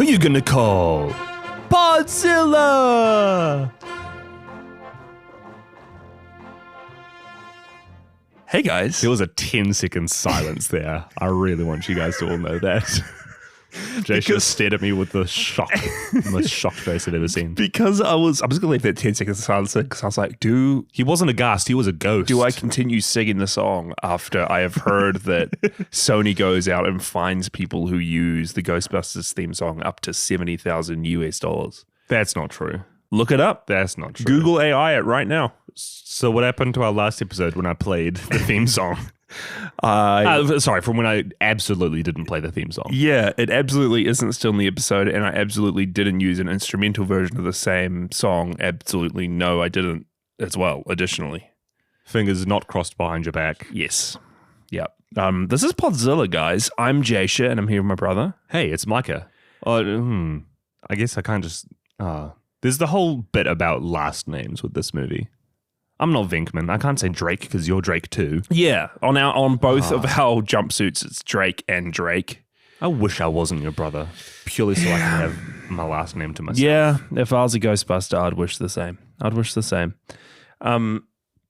you gonna call? Podzilla! Hey guys. There was a 10-second silence there. I really want you guys to all know that. Jay just stared at me with the most shocked face I've ever seen. Because I'm just going to leave that 10 seconds of silence because I was like, he wasn't a ghast, he was a ghost. Do I continue singing the song after I have heard that Sony goes out and finds people who use the Ghostbusters theme song up to $70,000 US? That's not true. Look it up. That's not true. Google AI it right now. So what happened to our last episode when I played the theme song? From when I absolutely didn't play the theme song. Yeah, it absolutely isn't still in the episode, and I absolutely didn't use an instrumental version of the same song. Absolutely no, I didn't as well, additionally. Fingers not crossed behind your back. Yes. Yep. This is Podzilla, guys. I'm Jasha, and I'm here with my brother. Hey, it's Micah. I guess I can't just... there's the whole bit about last names with this movie. I'm not Venkman. I can't say Drake because you're Drake too. Yeah, on both of our jumpsuits, it's Drake and Drake. I wish I wasn't your brother, purely so I can have my last name to myself. Yeah, if I was a Ghostbuster, I'd wish the same.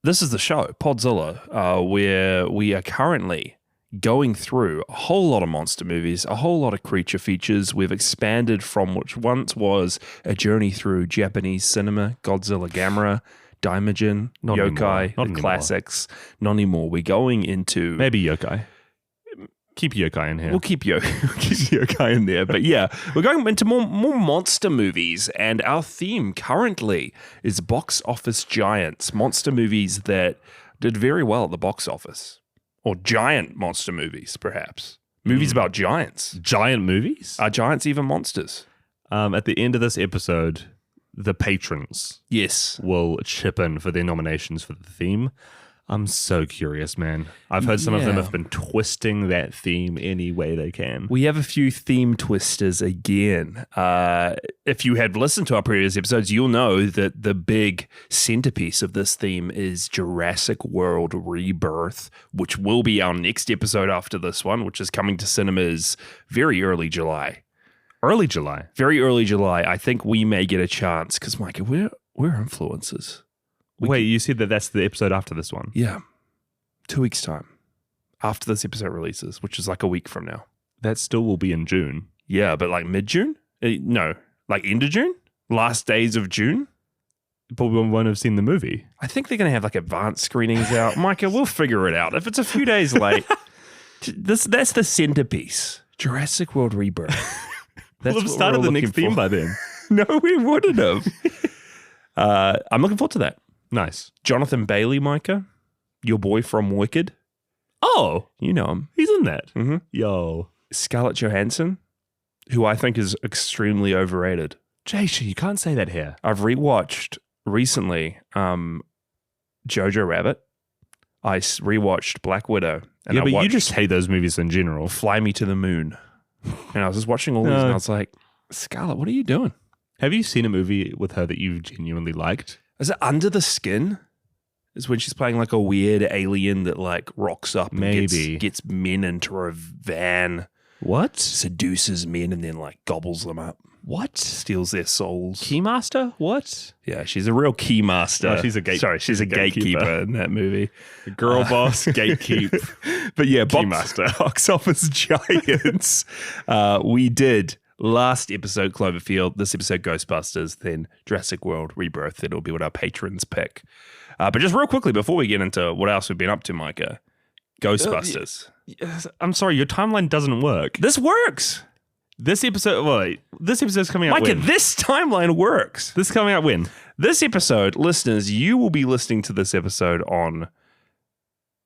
This is the show, Podzilla, where we are currently going through a whole lot of monster movies, a whole lot of creature features. We've expanded from which once was a journey through Japanese cinema, Godzilla, Gamera, Daimajin, Yokai, the classics. Not anymore. We're going into... Maybe Yokai. Keep Yokai in here. We'll keep Yokai in there. But yeah, we're going into more monster movies. And our theme currently is box office giants. Monster movies that did very well at the box office. Or giant monster movies, perhaps. Movies about giants. Giant movies? Are giants even monsters? At the end of this episode... the patrons will chip in for their nominations for the theme. I'm so curious, man. I've heard some of them have been twisting that theme any way they can. We have a few theme twisters again. If you had listened to our previous episodes, you'll know that the big centerpiece of this theme is Jurassic World Rebirth, which will be our next episode after this one, which is coming to cinemas very early July. Early July. Very early July. I think we may get a chance because, Micah, we're influencers. You said that that's the episode after this one? Yeah. 2 weeks' time. After this episode releases, which is like a week from now. That still will be in June. Yeah, but like mid-June? No, like end of June? Last days of June? But we won't have seen the movie. I think they're going to have like advanced screenings out. Micah, we'll figure it out. If it's a few days late, that's the centerpiece. Jurassic World Rebirth. We'll have started the next theme by then. No, we wouldn't have. I'm looking forward to that. Nice. Jonathan Bailey, Micah, your boy from Wicked. Oh. You know him. He's in that. Mm-hmm. Yo. Scarlett Johansson, who I think is extremely overrated. Jay, you can't say that here. I've rewatched recently Jojo Rabbit. I rewatched Black Widow. And but you just hate those movies in general. Fly Me to the Moon. And I was just watching all these and I was like, Scarlett, what are you doing? Have you seen a movie with her that you genuinely liked? Is it Under the Skin? Is when she's playing like a weird alien that like rocks up and gets men into a van. What? Seduces men and then like gobbles them up. What? Steals their souls. Keymaster? What? Yeah, she's a real keymaster. No, she's a gatekeeper in that movie. Girl boss, gatekeep. But yeah, Keymaster. Box office giants. We did last episode Cloverfield, this episode Ghostbusters, then Jurassic World Rebirth. It'll be what our patrons pick. But just real quickly before we get into what else we've been up to, Micah, Ghostbusters. I'm sorry, your timeline doesn't work. This works. This episode's coming out when? Micah, this timeline works. This is coming out when? This episode, listeners, you will be listening to this episode on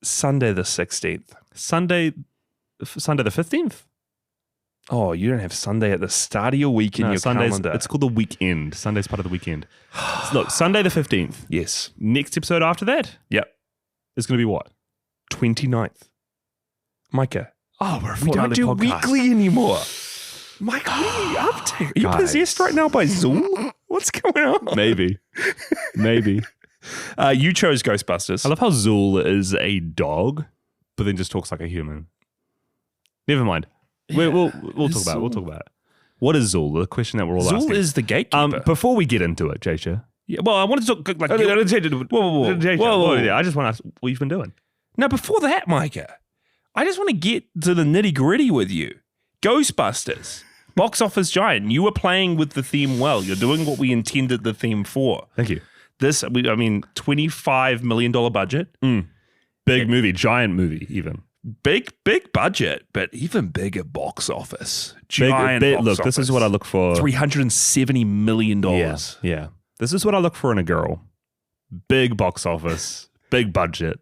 Sunday the 16th. Sunday the 15th? Oh, you don't have Sunday at the start of your week in your calendar. It's called the weekend. Sunday's part of the weekend. Look, Sunday the 15th. Yes. Next episode after that? Yep. It's going to be what? 29th. Micah. Oh, we're a we don't do podcast. Weekly anymore. Mike, what are you up to? Are you possessed right now by Zool? What's going on? Maybe. You chose Ghostbusters. I love how Zool is a dog, but then just talks like a human. Never mind. We'll talk about it. What is Zool? The question that we're all asking. Zool is the gatekeeper. Before we get into it, Jasha. Yeah, well, I want to talk like... Whoa. I just want to ask what you've been doing. No, before that, Micah, I just want to get to the nitty-gritty with you. Ghostbusters, box office giant. You were playing with the theme well. You're doing what we intended the theme for. Thank you. $25 million budget. Big movie, giant movie even. Big budget, but even bigger box office. Giant box office. Look, this is what I look for. $370 million. Yeah. This is what I look for in a girl. Big box office, big budget,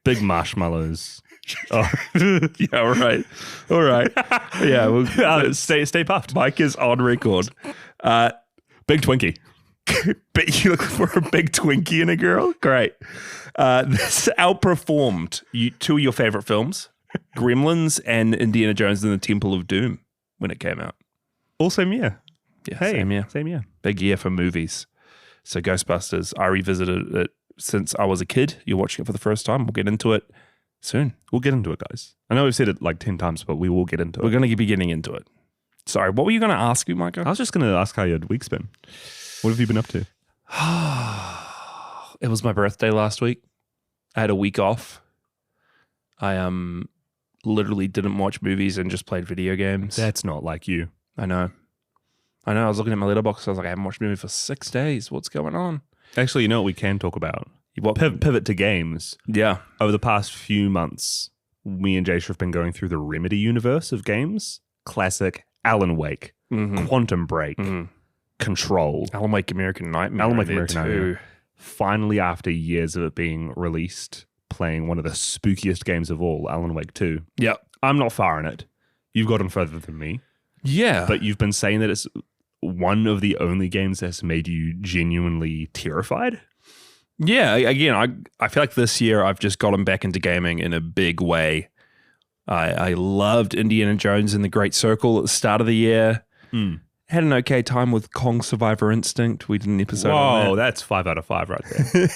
big marshmallows. Oh. Yeah, all right. Yeah, well, stay puffed. Mike is on record. Big Twinkie. But you look for a big Twinkie in a girl? Great. This outperformed two of your favorite films, Gremlins and Indiana Jones and the Temple of Doom, when it came out. All same year. Yeah, same year. Big year for movies. So Ghostbusters, I revisited it since I was a kid. You're watching it for the first time. We'll get into it soon. We'll get into it, guys. I know we've said it like 10 times, but we will get into it. We're going to be getting into it. Sorry, what were you going to ask me, Micah? I was just going to ask how your week's been. What have you been up to? It was my birthday last week. I had a week off. I literally didn't watch movies and just played video games. That's not like you. I know. I was looking at my letterbox. I was like, I haven't watched a movie for 6 days. What's going on? Actually, you know what we can talk about? What? Pivot to games. Yeah. Over the past few months, me and Jasha have been going through the Remedy universe of games. Classic Alan Wake, Quantum Break, Control. Alan Wake American Nightmare. Finally, after years of it being released, playing one of the spookiest games of all, Alan Wake 2. Yeah. I'm not far in it. You've gotten further than me. Yeah. But you've been saying that it's one of the only games that's made you genuinely terrified. Yeah. Again, I feel like this year I've just gotten back into gaming in a big way. I loved Indiana Jones and the Great Circle at the start of the year. Had an okay time with Kong Survivor Instinct. We did an episode on that. Whoa, that's 5 out of 5 right there.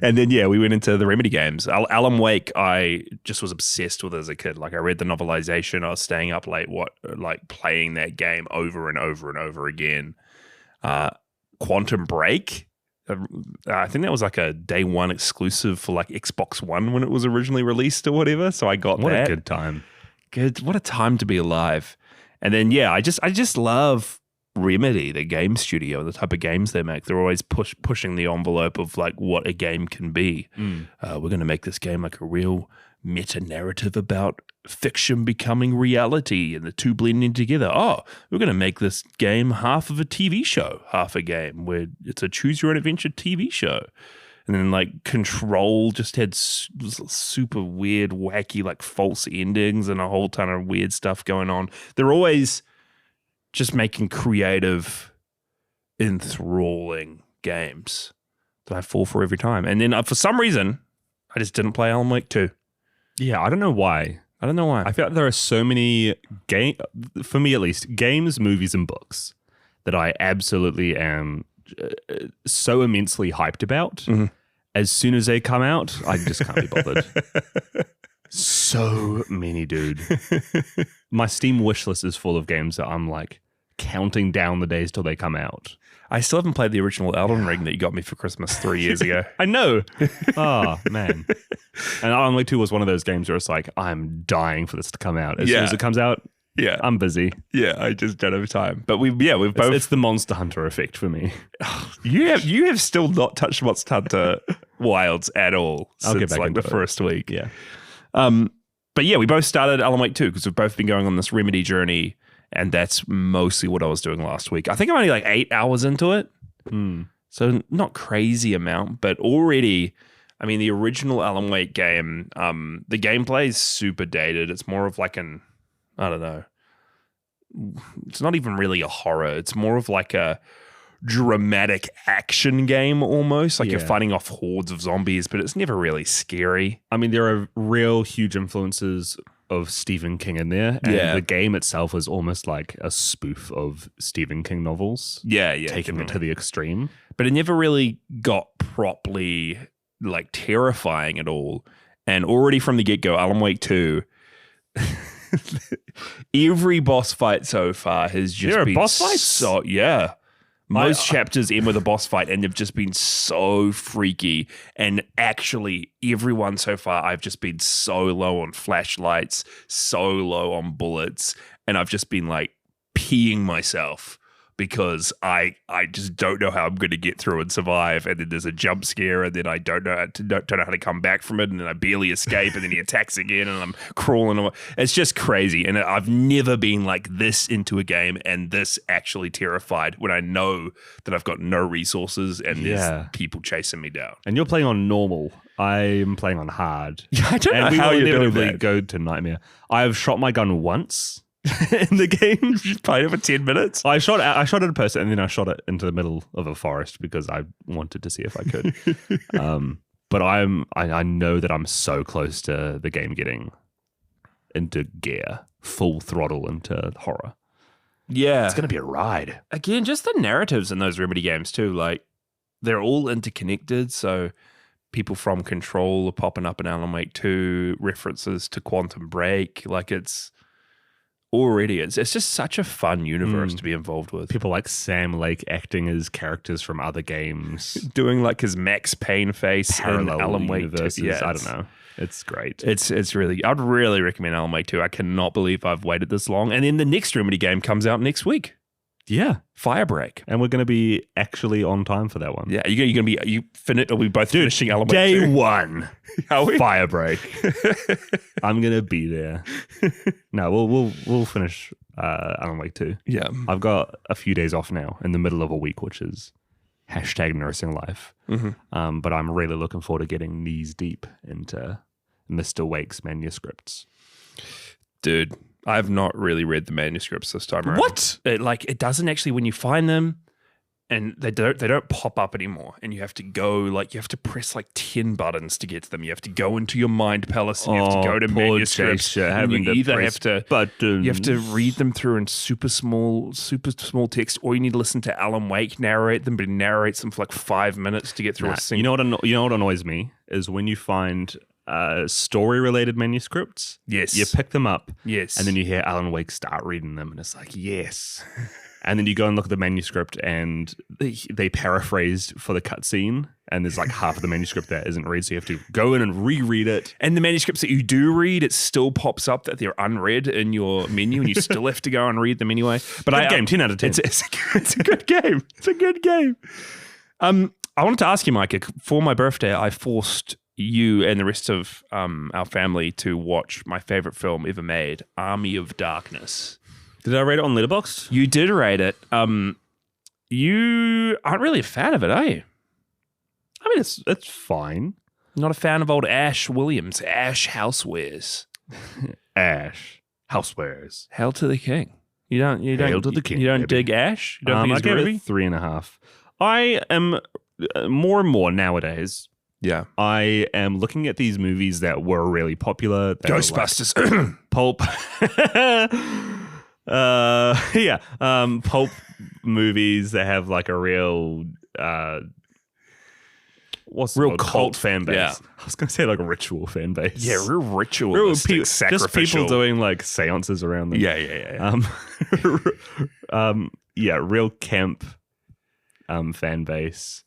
And then, we went into the Remedy games. Alan Wake, I just was obsessed with as a kid. Like, I read the novelization. I was staying up late, playing that game over and over and over again. Quantum Break, I think that was like a day one exclusive for like Xbox One when it was originally released or whatever. So I got that. What a good time. What a time to be alive. And then, I just love Remedy, the game studio, the type of games they make. They're always pushing the envelope of like what a game can be. We're going to make this game like a real meta-narrative about fiction becoming reality and the two blending together. Oh, we're going to make this game half of a TV show, half a game, where it's a choose-your-own-adventure TV show. And then like Control just had super weird, wacky, like false endings and a whole ton of weird stuff going on. They're always just making creative, enthralling games that I fall for every time. And then for some reason, I just didn't play Alan Wake 2. Yeah, I don't know why. I feel like there are so many, for me at least, games, movies, and books that I absolutely am so immensely hyped about. As soon as they come out, I just can't be bothered. So many, dude. My Steam wishlist is full of games that I'm like counting down the days till they come out. I still haven't played the original Elden Ring that you got me for Christmas 3 years ago. I know. Oh, man. And Alan Wake 2 was one of those games where it's like, I'm dying for this to come out. As soon as it comes out, I'm busy. Yeah, I just don't have time. But we've both... It's the Monster Hunter effect for me. You have still not touched Monster Hunter Wilds at all since like the first week. Yeah. But we both started Alan Wake 2 because we've both been going on this Remedy journey, and that's mostly what I was doing last week. I think I'm only like 8 hours into it. So not crazy amount, but already, I mean, the original Alan Wake game, the gameplay is super dated. It's more of like I don't know. It's not even really a horror. It's more of like a dramatic action game almost. Like you're fighting off hordes of zombies, but it's never really scary. I mean, there are real huge influences of Stephen King in there. And the game itself is almost like a spoof of Stephen King novels. Yeah. Taken it to the extreme. But it never really got properly like terrifying at all. And already from the get-go, Alan Wake 2... Every boss fight so far has just been boss fights? so Most chapters end with a boss fight, and they've just been so freaky. And actually, everyone so far, I've just been so low on flashlights, so low on bullets, and I've just been like peeing myself because I just don't know how I'm going to get through and survive. And then there's a jump scare, and then I don't know how to come back from it, and then I barely escape, and then he attacks again, and I'm crawling away. It's just crazy, and I've never been like this into a game and this actually terrified when I know that I've got no resources and there's people chasing me down. And you're playing on normal. I'm playing on hard. Yeah, I don't know how you're doing that. Go to nightmare. I've shot my gun once. In the game, just played it for 10 minutes. I shot at a person, and then I shot it into the middle of a forest because I wanted to see if I could. But I know that I'm so close to the game getting into gear, full throttle into horror. Yeah, it's gonna be a ride. Again, just the narratives in those Remedy games too. Like they're all interconnected, so people from Control are popping up in Alan Wake 2, references to Quantum Break. Like it's just such a fun universe to be involved with. People like Sam Lake acting as characters from other games, doing like his Max Payne face in Alan Wake 2. Yeah, I don't know. It's great. It's really. I'd really recommend Alan Wake 2. I cannot believe I've waited this long. And then the next Remedy game comes out next week. Yeah, Firebreak, and we're going to be actually on time for that one. Yeah, you're going to be. Are we both finishing Alan Wake day 2? One? Are we? Firebreak. I'm going to be there. No, we'll finish Alan Wake 2. Yeah, I've got a few days off now in the middle of a week, which is #nursing life. Mm-hmm. But I'm really looking forward to getting knees deep into Mr. Wake's manuscripts. Dude, I've not really read the manuscripts this time around. What? It doesn't actually, when you find them, and they don't pop up anymore, and you have to go, you have to press 10 buttons to get to them. You have to go into your mind palace, and you have to go to manuscripts. And you either have to read them through in super small text, or you need to listen to Alan Wake narrate them, but he narrates them for 5 minutes to get through a single. You know what annoys me is when you find story-related manuscripts. Yes. You pick them up. Yes. And then you hear Alan Wake start reading them, and it's like, yes. And then you go and look at the manuscript, and they paraphrased for the cutscene, and there's half of the manuscript that isn't read, so you have to go in and reread it. And the manuscripts that you do read, it still pops up that they're unread in your menu, and you still have to go and read them anyway. But good game, 10 out of 10. It's a good game. It's a good game. I wanted to ask you, Micah, for my birthday, I forced you and the rest of our family to watch my favorite film ever made, Army of Darkness. Did I rate it on Letterboxd? You did rate it. You aren't really a fan of it, are you? I mean, it's fine. Not a fan of old Ash Williams, Ash Housewares. Ash Housewares. Hail to the king. You don't Hail to the king. You don't dig Ash? You don't think he's I gave groovy? it 3.5. I am more and more nowadays. Yeah. I am looking at these movies that were really popular. Ghostbusters. Pulp. Pulp movies that have a real real cult fan base. Yeah. I was going to say a ritual fan base. Yeah, real ritualistic, sacrificial. Just people doing seances around them. Yeah. Real camp fan base.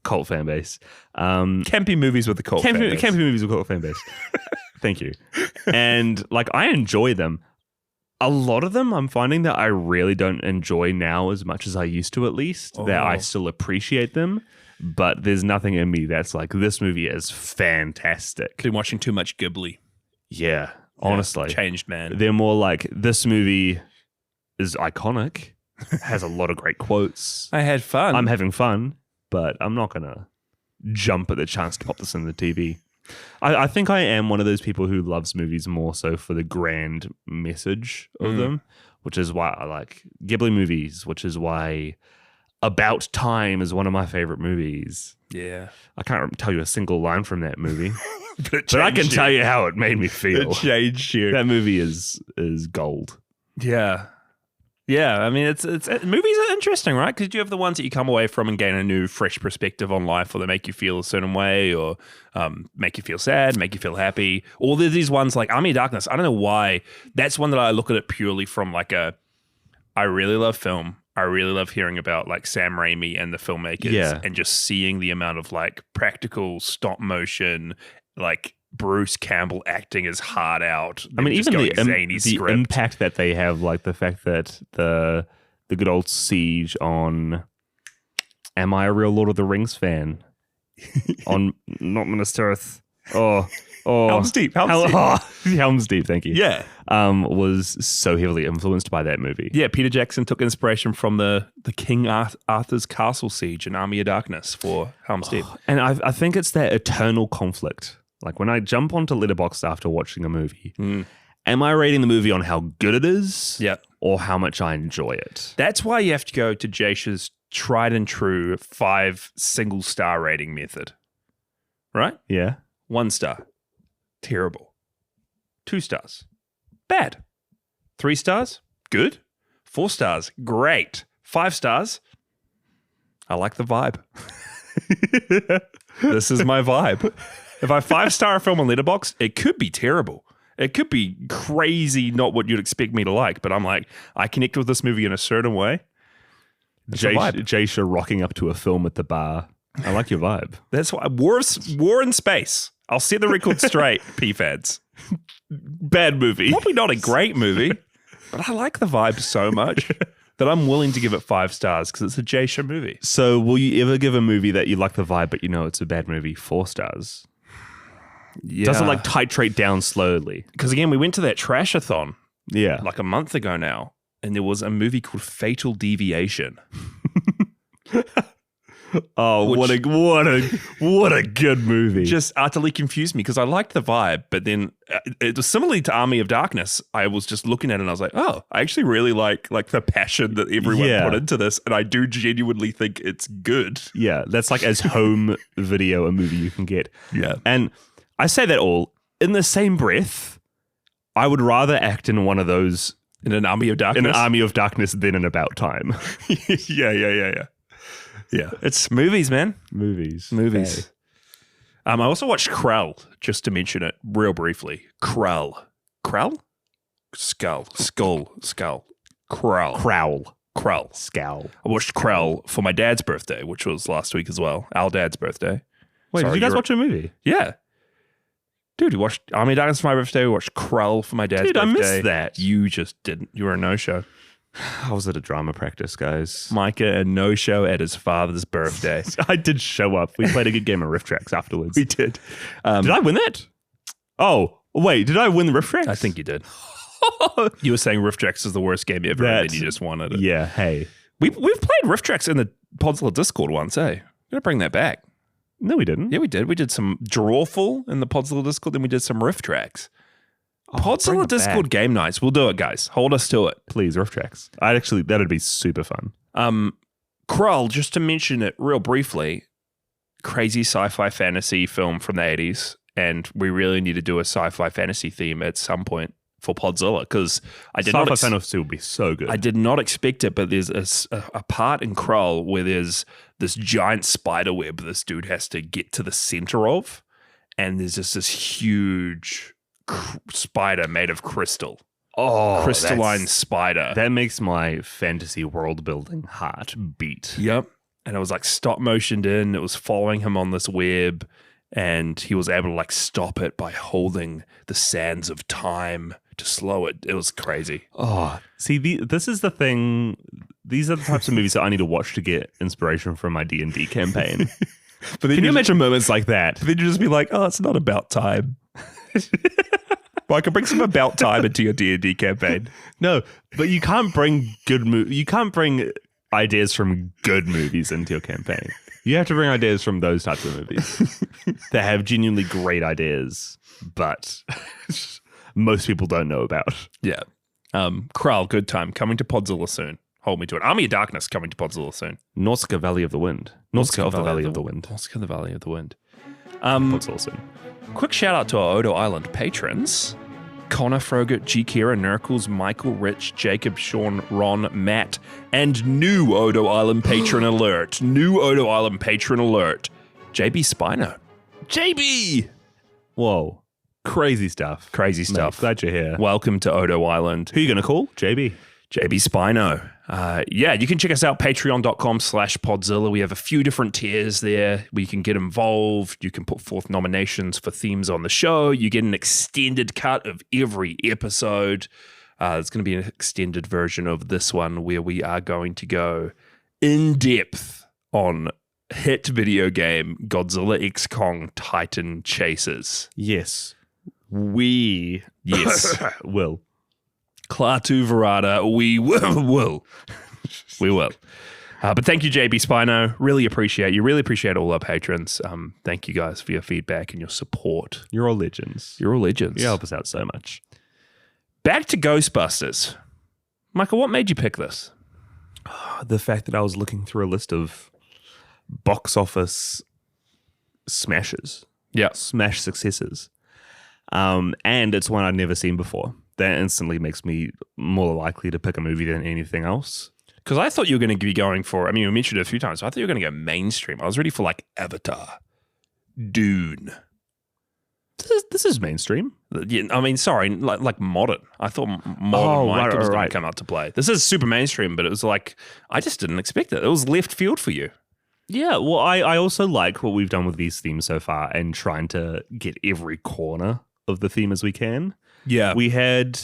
Cult fan base. Campy movies with the cult fan base. Campy movies with cult fan base. Thank you. And I enjoy them. A lot of them I'm finding that I really don't enjoy now as much as I used to, at least. Oh. That I still appreciate them. But there's nothing in me that's this movie is fantastic. Been watching too much Ghibli. Yeah, honestly. Changed, man. They're more this movie is iconic, has a lot of great quotes. I had fun. I'm having fun. But I'm not going to jump at the chance to pop this in the TV. I think I am one of those people who loves movies more so for the grand message of them, which is why I like Ghibli movies, which is why About Time is one of my favorite movies. Yeah. I can't tell you a single line from that movie, but I can tell you how it made me feel. It changed you. That movie is gold. Yeah. Yeah, I mean, movies are interesting, right? Because you have the ones that you come away from and gain a new, fresh perspective on life, or they make you feel a certain way, or make you feel sad, make you feel happy. Or there's these ones like Army of Darkness. I don't know why. That's one that I look at it purely from like I really love film. I really love hearing about like Sam Raimi and the filmmakers, and just seeing the amount of like practical stop motion, like Bruce Campbell acting his heart out. I mean, even the impact that they have, like the fact that the good old siege on Am I a Real Lord of the Rings fan? On not Minas Tirith. Helm's Deep. Helm's Deep, thank you. Yeah. Was so heavily influenced by that movie. Yeah, Peter Jackson took inspiration from the King Arthur's castle siege in Army of Darkness for Helm's Deep. And I think it's that eternal conflict. Like when I jump onto Letterboxd after watching a movie, am I rating the movie on how good it is or how much I enjoy it? That's why you have to go to Jasha's tried and true 5 single star rating method. Right? Yeah. 1 star. Terrible. 2 stars. Bad. 3 stars. Good. 4 stars. Great. 5 stars. I like the vibe. This is my vibe. If I 5-star a film on Letterboxd, it could be terrible. It could be crazy, not what you'd expect me to like. But I'm like, I connect with this movie in a certain way. Jasha rocking up to a film at the bar. I like your vibe. That's why War in Space. I'll set the record straight, PFADs. Bad movie. Probably not a great movie, but I like the vibe so much that I'm willing to give it 5 stars because it's a Jasha movie. So will you ever give a movie that you like the vibe, but you know it's a bad movie, 4 stars? Yeah. Doesn't like titrate down slowly. Because again, we went to that Trashathon like a month ago now, and there was a movie called Fatal Deviation. Oh, what a good movie. Just utterly confused me because I liked the vibe, but then it was similarly to Army of Darkness. I was just looking at it and I was like, oh, I actually really like the passion that everyone put into this, and I do genuinely think it's good. Yeah, that's like as home video a movie you can get. Yeah. And I say that all in the same breath, I would rather act in one of those in an Army of Darkness. In an Army of Darkness than in About Time. Yeah. Yeah, it's movies, man. Movies. Hey. I also watched Krull, just to mention it real briefly. Krull. Skull. Krull. Scowl. I watched Krull for my dad's birthday, which was last week as well. Our dad's birthday. Wait, did you guys watch a movie? Yeah. Dude, we watched Army of Darkness for my birthday. We watched Krull for my dad's birthday. Dude, I missed that. You just didn't. You were a no-show. I was at a drama practice, guys. Micah, a no-show at his father's birthday. I did show up. We played a good game of Riff Tracks afterwards. We did. Did I win that? Oh, wait. Did I win the Riff Tracks? I think you did. You were saying Riff Tracks is the worst game ever, and then you just wanted it. Yeah, hey. We've played Riff Tracks in the Podzilla Discord once, eh? We're going to bring that back. No, we didn't. Yeah, we did. We did some Drawful in the Podzilla Discord, then we did some Riff Tracks. Podzilla Discord game nights. We'll do it, guys. Hold us to it. Please, Riff Tracks. That'd be super fun. Krull, just to mention it real briefly, crazy sci-fi fantasy film from the 80s, and we really need to do a sci-fi fantasy theme at some point for Podzilla, because I did sci-fi fantasy would be so good. I did not expect it, but there's a part in Krull where there's this giant spider web this dude has to get to the center of, and there's just this huge spider made of crystal. Oh, crystalline spider. That makes my fantasy world building heart beat. Yep. And it was like stop motioned in. It was following him on this web, and he was able to like stop it by holding the sands of time to slow it. It was crazy. Oh, see, this is the thing. These are the types of movies that I need to watch to get inspiration from my D&D campaign. But can you imagine moments like that? Then you just be like, oh, it's not about time. Well, I can bring some about time into your D&D campaign. No, but you can't bring you can't bring ideas from good movies into your campaign. You have to bring ideas from those types of movies that have genuinely great ideas, but most people don't know about. Yeah. Krull, good time. Coming to Podzilla soon. Hold me to it. Army of Darkness coming to Podzilla soon. Nausicaa Valley of the Wind. Nausicaa of the Valley of the Wind. Nausicaa of the Valley of the Wind. Podzilla soon. Quick shout out to our Odo Island patrons. Connor, Frogurt, G. Kira, Nerkles, Michael, Rich, Jacob, Sean, Ron, Matt, and new Odo Island patron alert. New Odo Island patron alert. JBSpino. JB! Whoa. Crazy stuff. Crazy stuff. Mate, glad you're here. Welcome to Odo Island. Who are you going to call? JB. JBSpino. You can check us out, patreon.com/Podzilla. We have a few different tiers there where you can get involved. You can put forth nominations for themes on the show. You get an extended cut of every episode. It's going to be an extended version of this one where we are going to go in depth on hit video game Godzilla x Kong Titan Chasers. Yes. We will. Klaatu Verada, we will. We will. But thank you, JBSpino. Really appreciate you. Really appreciate all our patrons. Thank you guys for your feedback and your support. You're all legends. You're all legends. You help us out so much. Back to Ghostbusters. Michael, what made you pick this? The fact that I was looking through a list of box office smashes. Yeah. Smash successes. And it's one I'd never seen before. That instantly makes me more likely to pick a movie than anything else. Because I thought you were going to be going for, you mentioned it a few times, so I thought you were going to go mainstream. I was ready for like Avatar, Dune. This is mainstream. Yeah, sorry, like modern. I thought modern Mike was going to come out to play. This is super mainstream, but it was like, I just didn't expect it. It was left field for you. Yeah, well, I also like what we've done with these themes so far and trying to get every corner of the theme as we can. Yeah. We had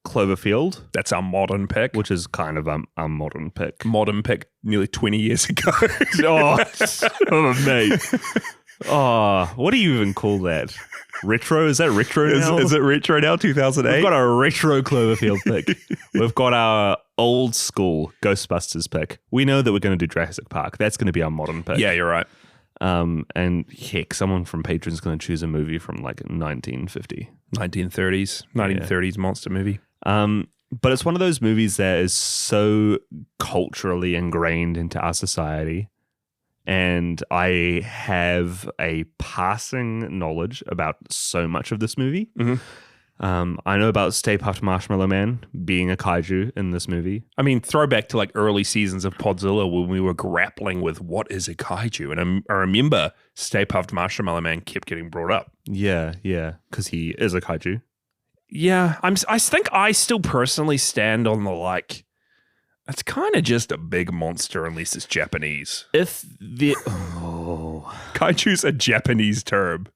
Cloverfield. That's our modern pick. Which is kind of a modern pick. Modern pick nearly 20 years ago. Mate. What do you even call that? Retro? Is that retro now? Is it retro now, 2008? We've got a retro Cloverfield pick. We've got our old school Ghostbusters pick. We know that we're going to do Jurassic Park. That's going to be our modern pick. Yeah, you're right. And heck, someone from Patreon's going to choose a movie from like 1950. 1930s monster movie. But it's one of those movies that is so culturally ingrained into our society. And I have a passing knowledge about so much of this movie. Mm-hmm. I know about Stay Puft Marshmallow Man being a kaiju in this movie. Throwback to like early seasons of Podzilla when we were grappling with what is a kaiju. And I remember Stay Puft Marshmallow Man kept getting brought up. Yeah, because he is a kaiju. Yeah, I think I still personally stand on the like, it's kind of just a big monster unless it's Japanese. Kaiju's a Japanese term.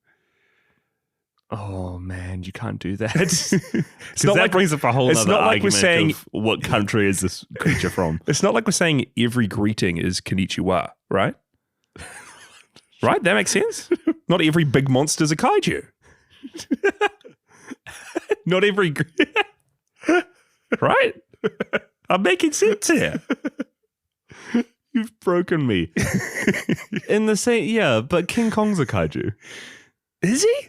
Oh man, you can't do that. It's not like brings up a whole it's other not like argument we're saying of what country is this creature from. It's not like we're saying every greeting is konnichiwa, right? Right? That makes sense? Not every big monster's a kaiju. Not every right? I'm making sense here. You've broken me. In the same, but King Kong's a kaiju. Is he?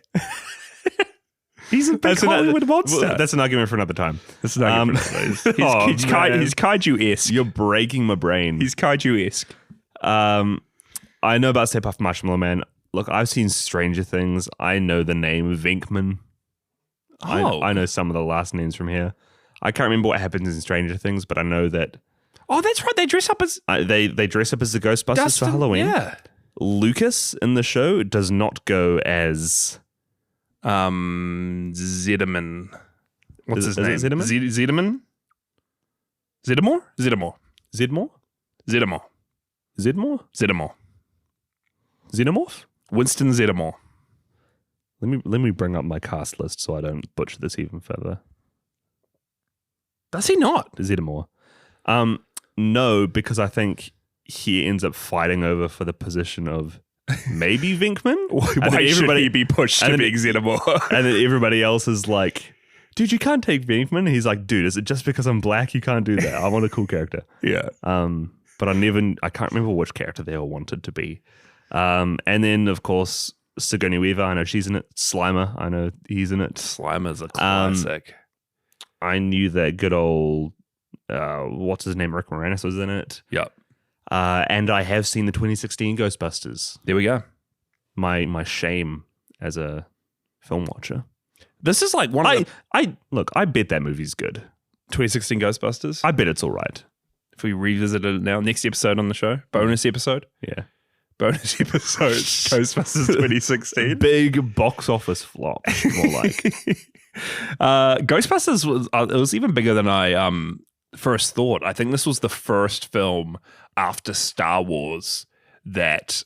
He's a big Hollywood monster. That's an argument for another time. That's an argument for another time. He's kaiju-esque. You're breaking my brain. He's kaiju-esque. I know about Stay Puft Marshmallow Man. Look, I've seen Stranger Things. I know the name Venkman. I know some of the last names from here. I can't remember what happens in Stranger Things, but I know that. Oh, that's right. They dress up as they dress up as the Ghostbusters for Halloween. Yeah. Lucas in the show does not go as Zedeman. What's his name? Zedeman? Zedeman? Zedmore? Xenomorph? Winston Zedeman. Let me bring up my cast list so I don't butcher this even further. Does he not? Zedeman. No, because I think he ends up fighting over for the position of maybe Venkman. Why should he be pushed to being Zedeman? And then everybody else is like, dude, you can't take Venkman. He's like, dude, is it just because I'm black you can't do that? I want a cool character. Yeah. But I can't remember which character they all wanted to be. And then, of course, Sigourney Weaver, I know she's in it. Slimer, I know he's in it. Slimer's a classic. I knew that good old, what's his name, Rick Moranis was in it. Yep. And I have seen the 2016 Ghostbusters. There we go. My shame as a film watcher. This is like one of the... I bet that movie's good. 2016 Ghostbusters? I bet it's all right. If we revisit it now, next episode on the show, bonus episode. Yeah. Bonus episode, Ghostbusters 2016. Big box office flop, more like. Ghostbusters was even bigger than I first thought. I think this was the first film after Star Wars that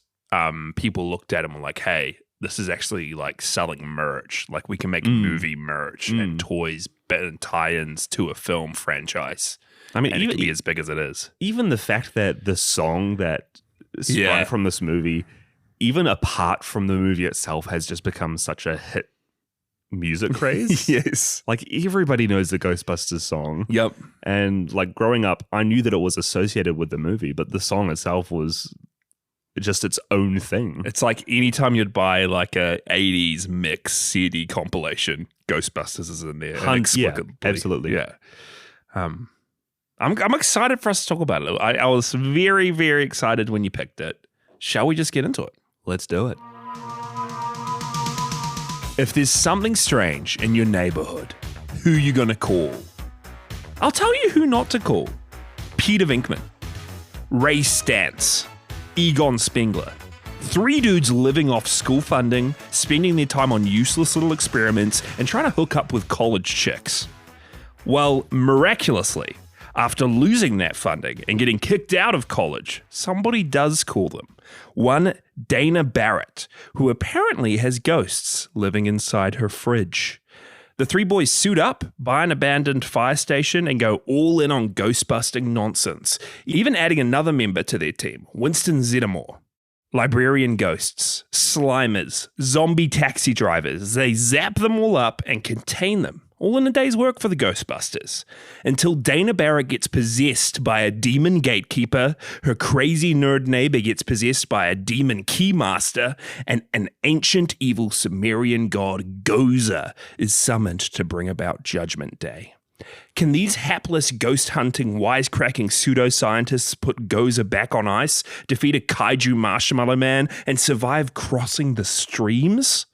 people looked at and were like, hey, this is actually like selling merch. Like we can make movie merch and toys and tie-ins to a film franchise. I mean, it can be as big as it is. Even the fact that the song that spun from this movie, even apart from the movie itself, has just become such a hit music craze. Yes. Like everybody knows the Ghostbusters song. Yep. And like growing up, I knew that it was associated with the movie, but the song itself was just its own thing. It's like anytime you'd buy like a 80s mix CD compilation, Ghostbusters is in there. Yeah, absolutely. Yeah. I'm excited for us to talk about it. I was very, very excited when you picked it. Shall we just get into it? Let's do it. If there's something strange in your neighborhood, who you gonna call? I'll tell you who not to call. Peter Venkman, Ray Stantz, Egon Spengler. 3 dudes living off school funding, spending their time on useless little experiments, and trying to hook up with college chicks. Well, miraculously, after losing that funding and getting kicked out of college, somebody does call them. One Dana Barrett, who apparently has ghosts living inside her fridge. The 3 boys suit up, buy an abandoned fire station, and go all in on ghost-busting nonsense, even adding another member to their team, Winston Zeddemore. Librarian ghosts, slimers, zombie taxi drivers, they zap them all up and contain them, all in a day's work for the Ghostbusters, until Dana Barrett gets possessed by a demon gatekeeper, her crazy nerd neighbor gets possessed by a demon keymaster, and an ancient evil Sumerian god Gozer is summoned to bring about Judgment Day. Can these hapless ghost-hunting, wisecracking pseudoscientists put Gozer back on ice, defeat a kaiju marshmallow man, and survive crossing the streams?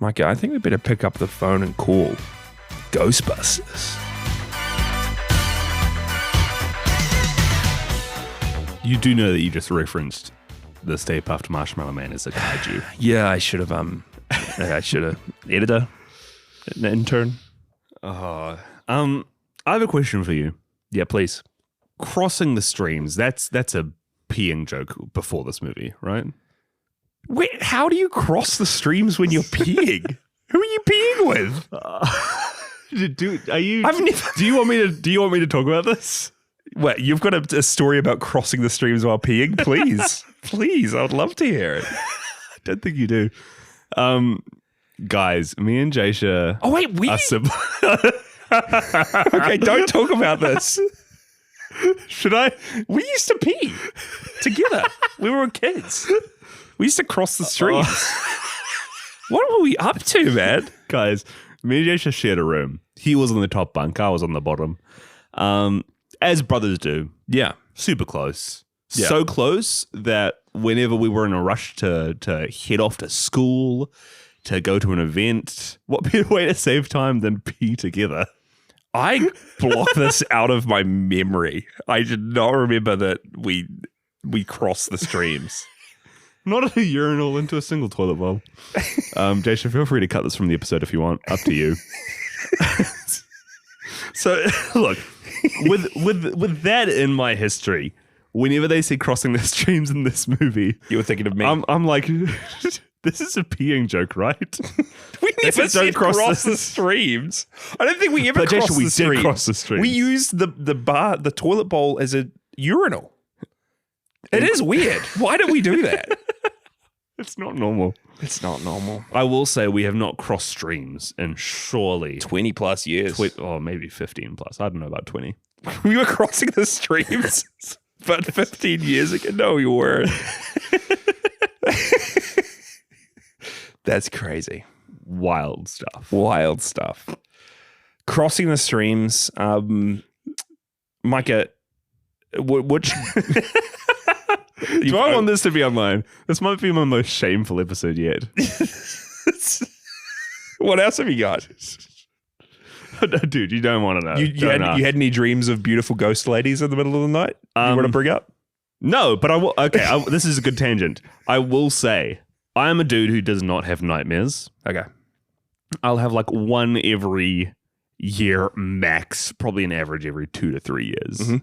Micah, I think we better pick up the phone and call Ghostbusters. You do know that you just referenced the Stay Puft Marshmallow Man as a kaiju. Yeah, I should have. Editor, an intern. I have a question for you. Yeah, please. Crossing the streams, that's a peeing joke before this movie, right? Wait, how do you cross the streams when you're peeing? Who are you peeing with? Do you want me to talk about this? What, you've got a story about crossing the streams while peeing? Please. Please, I would love to hear it. I don't think you do. Guys, me and Jasha. Oh wait, okay, don't talk about this. Should I? We used to pee together. We were kids. We used to cross the streams. What were we up to, man? Guys, me and Jasha shared a room. He was on the top bunk. I was on the bottom. As brothers do. Yeah. Super close. Yeah. So close that whenever we were in a rush to head off to school, to go to an event, what better way to save time than pee together? I blocked this out of my memory. I did not remember that we crossed the streams. Not at a urinal, into a single toilet bowl. Jasha, feel free to cut this from the episode if you want. Up to you. So, look, with that in my history, whenever they say crossing the streams in this movie, you were thinking of me. I'm like, this is a peeing joke, right? We never said cross the streams. I don't think we ever crossed the streams. We did cross the streams. We used the toilet bowl as a urinal. It is weird. Why do we do that? It's not normal. It's not normal. I will say we have not crossed streams in surely 20 plus years. Or maybe 15 plus. I don't know about 20. We were crossing the streams, but 15 years ago. No, you weren't. That's crazy. Wild stuff. Wild stuff. Crossing the streams. Micah, which... Do I want this to be online? This might be my most shameful episode yet. What else have you got? Dude, you don't want to know. You had any dreams of beautiful ghost ladies in the middle of the night you want to bring up? No, but I will. Okay, this is a good tangent. I will say, I am a dude who does not have nightmares. Okay. I'll have like one every year max, probably an average every 2 to 3 years. Mm-hmm.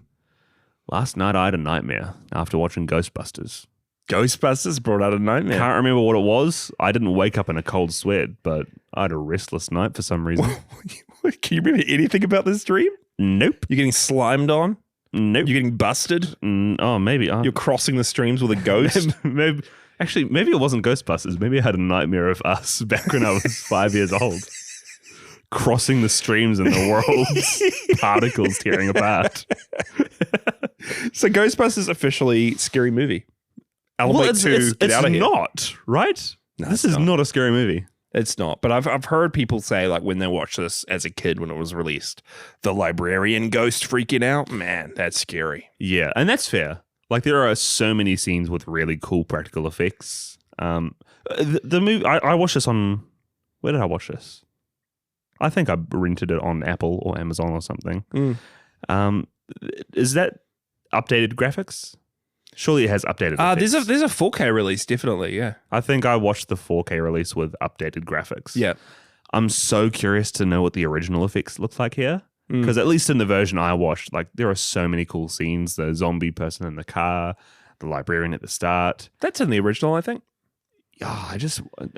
Last night I had a nightmare after watching Ghostbusters. Ghostbusters brought out a nightmare. Can't remember what it was. I didn't wake up in a cold sweat, but I had a restless night for some reason. Can you remember anything about this dream? Nope. You're getting slimed on? Nope. You're getting busted? Oh, maybe. You're crossing the streams with a ghost? Maybe it wasn't Ghostbusters. Maybe I had a nightmare of us back when I was 5 years old. Crossing the streams in the world's particles tearing apart. So Ghostbusters officially scary movie. Elevate 2, get out of here. It's not, right? No, this is not a scary movie. It's not, but I've heard people say, like, when they watched this as a kid when it was released, the librarian ghost freaking out, man, that's scary. Yeah, and that's fair. Like, there are so many scenes with really cool practical effects. The movie, I watched this on, where did I watch this? I think I rented it on Apple or Amazon or something. Is that updated graphics? Surely it has updated effects. There's a 4K release, definitely, yeah. I think I watched the 4K release with updated graphics. Yeah. I'm so curious to know what the original effects look like here. Because at least in the version I watched, like, there are so many cool scenes. The zombie person in the car, the librarian at the start. That's in the original, I think. Yeah,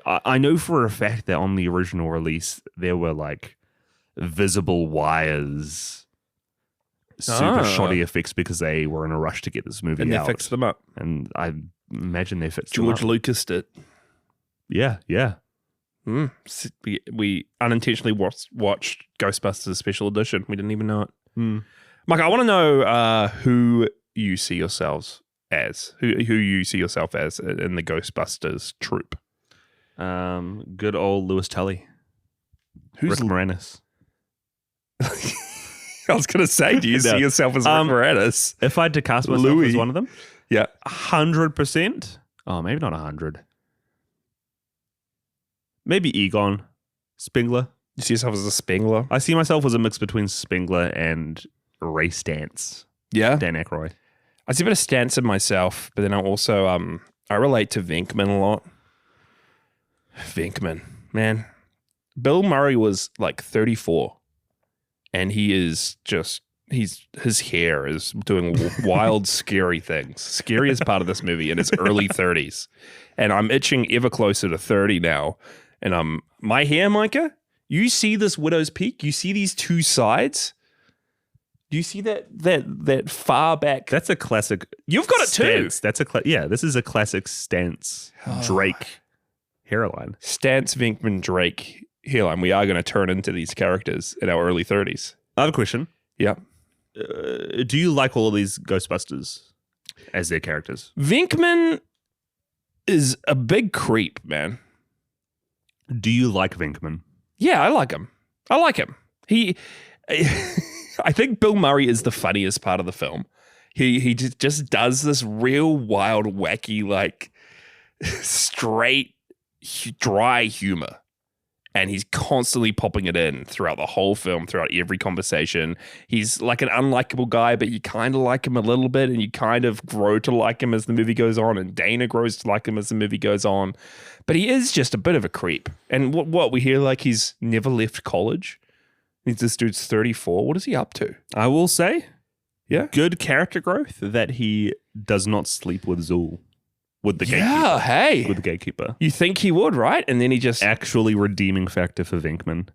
I know for a fact that on the original release, there were, like, visible wires, super shoddy effects because they were in a rush to get this movie out. And they fixed them up. And I imagine they fixed them up. George Lucas did. Yeah. We unintentionally watched Ghostbusters Special Edition. We didn't even know it. Mike, I want to know who you see yourselves as. Who you see yourself as in the Ghostbusters troupe. Good old Louis Tully. Who's Rick Moranis? I was going to say, do you see yourself as Rick Moranis? If I had to cast myself as one of them? Yeah. 100%? Oh, maybe not 100. Maybe Egon Spengler. You see yourself as a Spengler? I see myself as a mix between Spengler and Ray Stantz. Yeah? Dan Aykroyd. I see a bit of Stantz in myself, but then I also, I relate to Venkman a lot. Venkman, man. Bill Murray was like 34. And he is just, his hair is doing wild, scary things. Scariest part of this movie in his early 30s. And I'm itching ever closer to 30 now. And my hair, Micah, you see this widow's peak? You see these two sides? Do you see that far back? That's a classic. You've got it Stantz. too. That's this is a classic Stantz Drake hairline. Stantz, Venkman, Drake hairline. We are going to turn into these characters in our early 30s. I have a question. Yeah. Do you like all of these Ghostbusters as their characters? Venkman is a big creep, man. Do you like Venkman? Yeah, I like him. I think Bill Murray is the funniest part of the film. He just does this real wild, wacky, like straight, dry humor. And he's constantly popping it in throughout the whole film, throughout every conversation. He's like an unlikable guy, but you kind of like him a little bit, and you kind of grow to like him as the movie goes on, and Dana grows to like him as the movie goes on. But he is just a bit of a creep. And what we hear, like, he's never left college. This dude's 34. What is he up to? I will say, yeah, good character growth that he does not sleep with Zool. With the gatekeeper. Yeah, hey. With the gatekeeper. You think he would, right? And then he just... Actually redeeming factor for Venkman.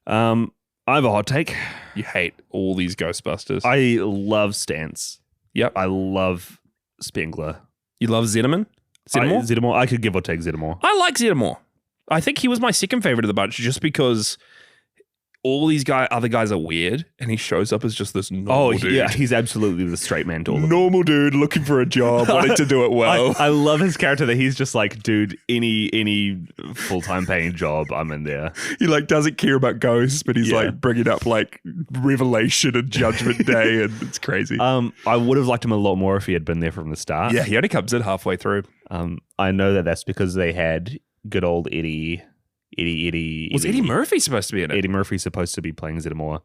I have a hot take. You hate all these Ghostbusters. I love Stantz. Yep. I love Spengler. You love Zeddemore? Zeddemore. I could give or take Zeddemore. I like Zeddemore. I think he was my second favorite of the bunch just because all these other guys are weird, and he shows up as just this normal dude. Yeah, he's absolutely the straight man to all of them. Normal dude looking for a job, wanting to do it well. I love his character that he's just like, dude, any full-time paying job, I'm in there. He like doesn't care about ghosts, but he's like bringing up like Revelation and Judgment Day, and it's crazy. I would have liked him a lot more if he had been there from the start. Yeah, he only comes in halfway through. I know that's because they had good old Eddie Was Eddie Murphy supposed to be in it? Eddie Murphy's supposed to be playing Zeddemore,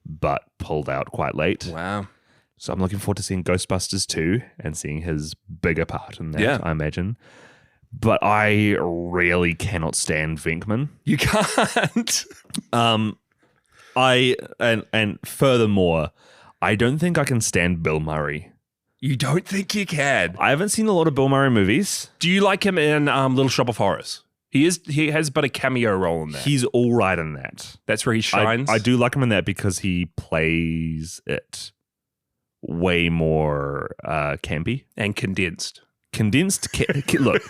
but pulled out quite late. Wow. So I'm looking forward to seeing Ghostbusters 2 and seing his bigger part in that, I imagine. But I really cannot stand Venkman. You can't. And furthermore, I don't think I can stand Bill Murray. You don't think you can? I haven't seen a lot of Bill Murray movies. Do you like him in Little Shop of Horrors? He has but a cameo role in that. He's all right in that. That's where he shines. I do like him in that because he plays it way more campy and condensed. Look,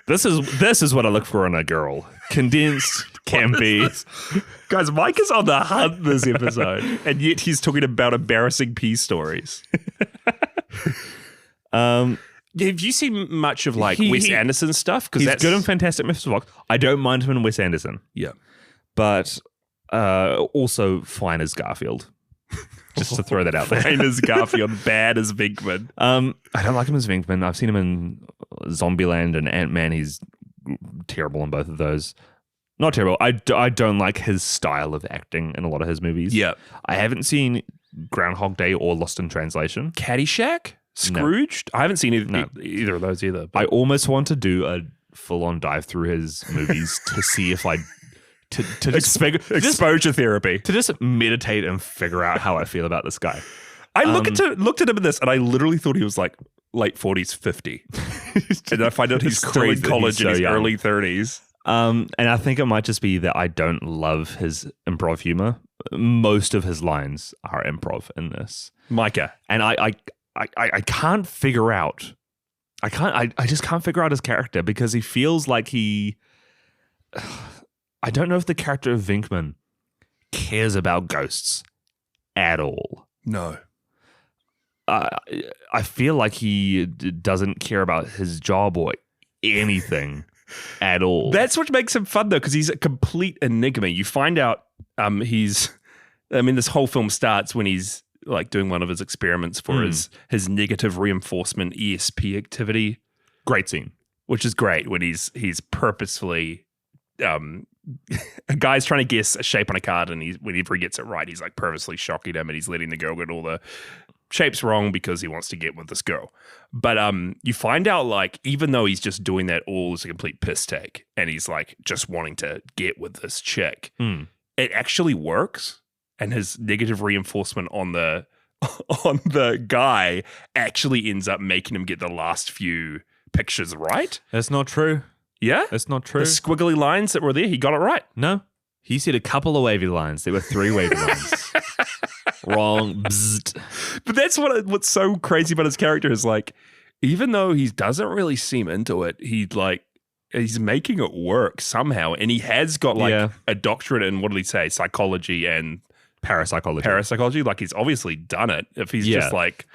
this is what I look for in a girl. Condensed, campy. Guys, Mike is on the hunt this episode, and yet he's talking about embarrassing pee stories. Have you seen much of Wes Anderson stuff? Because he's good in Fantastic Mr. Fox. I don't mind him in Wes Anderson. Yeah, but also fine as Garfield. Just to throw that out there. Fine as Garfield, bad as Venkman. I don't like him as Venkman. I've seen him in Zombieland and Ant-Man. He's terrible in both of those. Not terrible. I don't like his style of acting in a lot of his movies. Yeah. I haven't seen Groundhog Day or Lost in Translation. Caddyshack? Scrooged? No. I haven't seen either of those either. But I almost want to do a full-on dive through his movies to see if I... To exposure therapy. To just meditate and figure out how I feel about this guy. I looked at him in this and I literally thought he was like late 40s, 50. And I find out he's still in college in his early 30s. And I think it might just be that I don't love his improv humor. Most of his lines are improv in this. Micah. And I can't figure out. I just can't figure out his character because he feels like he... I don't know if the character of Venkman cares about ghosts at all. No. I feel like he doesn't care about his job or anything at all. That's what makes him fun, though, because he's a complete enigma. You find out this whole film starts when he's like doing one of his experiments for his negative reinforcement ESP activity. Great scene. Which is great when he's purposefully... a guy's trying to guess a shape on a card, and whenever he gets it right, he's like purposely shocking him, and he's letting the girl get all the shapes wrong because he wants to get with this girl. But you find out, like, even though he's just doing that all as a complete piss take, and he's like just wanting to get with this chick, it actually works, and his negative reinforcement on the guy actually ends up making him get the last few pictures right. That's not true. Yeah? That's not true. The squiggly lines that were there, he got it right. No. He said a couple of wavy lines. There were 3 wavy lines. Wrong. Bzzzt. But that's what's so crazy about his character is like, even though he doesn't really seem into it, he's making it work somehow. And he has got a doctorate in, what did he say, psychology and parapsychology. Like, he's obviously done it. If he's just like,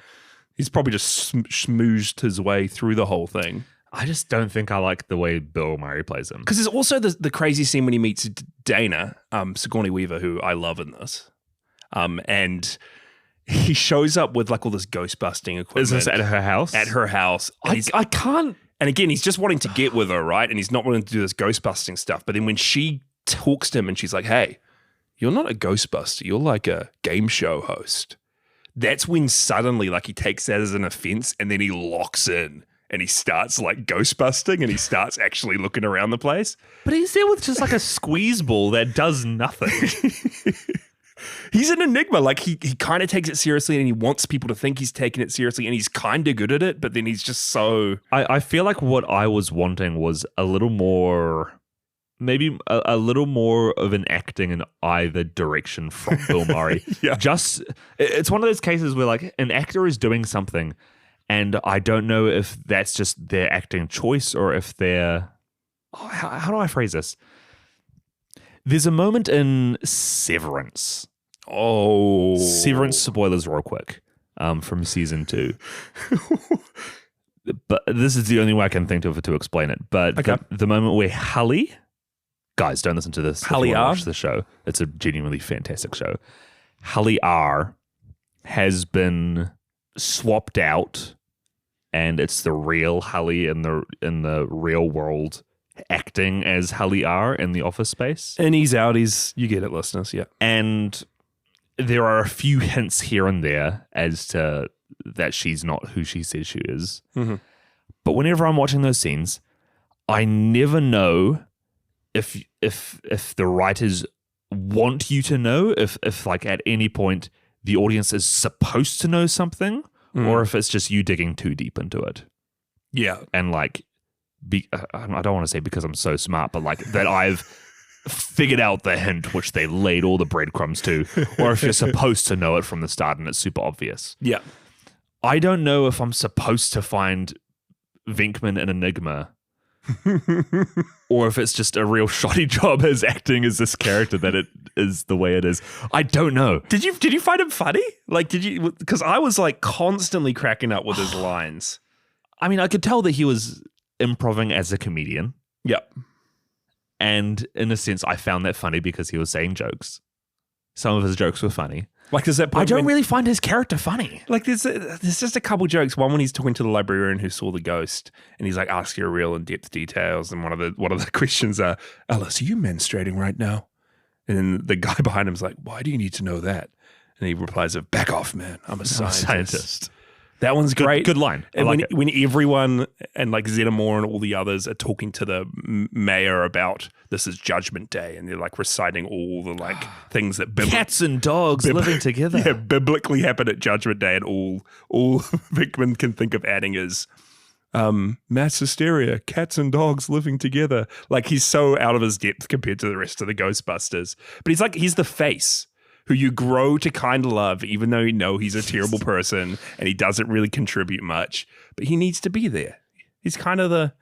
he's probably just schmoozed his way through the whole thing. I just don't think I like the way Bill Murray plays him. Because there's also the crazy scene when he meets Dana, Sigourney Weaver, who I love in this. And he shows up with like all this ghost busting equipment. Is this at her house? At her house. I can't. And again, he's just wanting to get with her, right? And he's not wanting to do this ghost busting stuff. But then when she talks to him and she's like, hey, you're not a ghostbuster. You're like a game show host. That's when suddenly like he takes that as an offense and then he locks in. And he starts like ghost busting and he starts actually looking around the place. But he's there with just like a squeeze ball that does nothing. He's an enigma. Like he kind of takes it seriously and he wants people to think he's taking it seriously and he's kind of good at it, but then he's just so... I feel like what I was wanting was a little more... Maybe a little more of an acting in either direction from Bill Murray. Yeah. It's one of those cases where like an actor is doing something and I don't know if that's just their acting choice or if they're... how do I phrase this? There's a moment in Severance. Oh. Severance spoilers real quick from season 2. But this is the only way I can think of to explain it. But okay. the moment where Hully... Guys, don't listen to this. Hully R. Watch the show. It's a genuinely fantastic show. Hully R has been swapped out, and it's the real Hully in the real world acting as Hully R in the office space. And he's out. You get it, listeners. Yeah. And there are a few hints here and there as to that she's not who she says she is. Mm-hmm. But whenever I'm watching those scenes, I never know if the writers want you to know, if like at any point the audience is supposed to know something, or if it's just you digging too deep into it. Yeah. And like, I don't want to say because I'm so smart, but like that I've figured out the hint which they laid all the breadcrumbs to, or if you're supposed to know it from the start and it's super obvious. Yeah. I don't know if I'm supposed to find Venkman an enigma or if it's just a real shoddy job as acting as this character that it is the way it is. I don't know. Did you find him funny? Like, did you? Because I was like constantly cracking up with his lines. I mean, I could tell that he was improvising as a comedian. Yep. And in a sense, I found that funny because he was saying jokes. Some of his jokes were funny. Like, does that point I don't really find his character funny. Like, there's just a couple jokes. One when he's talking to the librarian who saw the ghost, and he's like asking her real in-depth details. And one of the questions are, "Alice, are you menstruating right now?" And then the guy behind him's like, "Why do you need to know that?" And he replies, "Back off, man. I'm a scientist." That one's great. Good line. And when everyone and like Xenomorph and all the others are talking to the mayor about this is Judgment Day, and they're like reciting all the like things that cats and dogs living together. Yeah, biblically happen at Judgment Day, and all Venkman can think of adding is mass hysteria, cats and dogs living together. Like, he's so out of his depth compared to the rest of the Ghostbusters. But he's the face who you grow to kind of love, even though you know he's a terrible person and he doesn't really contribute much. But he needs to be there. He's kind of the...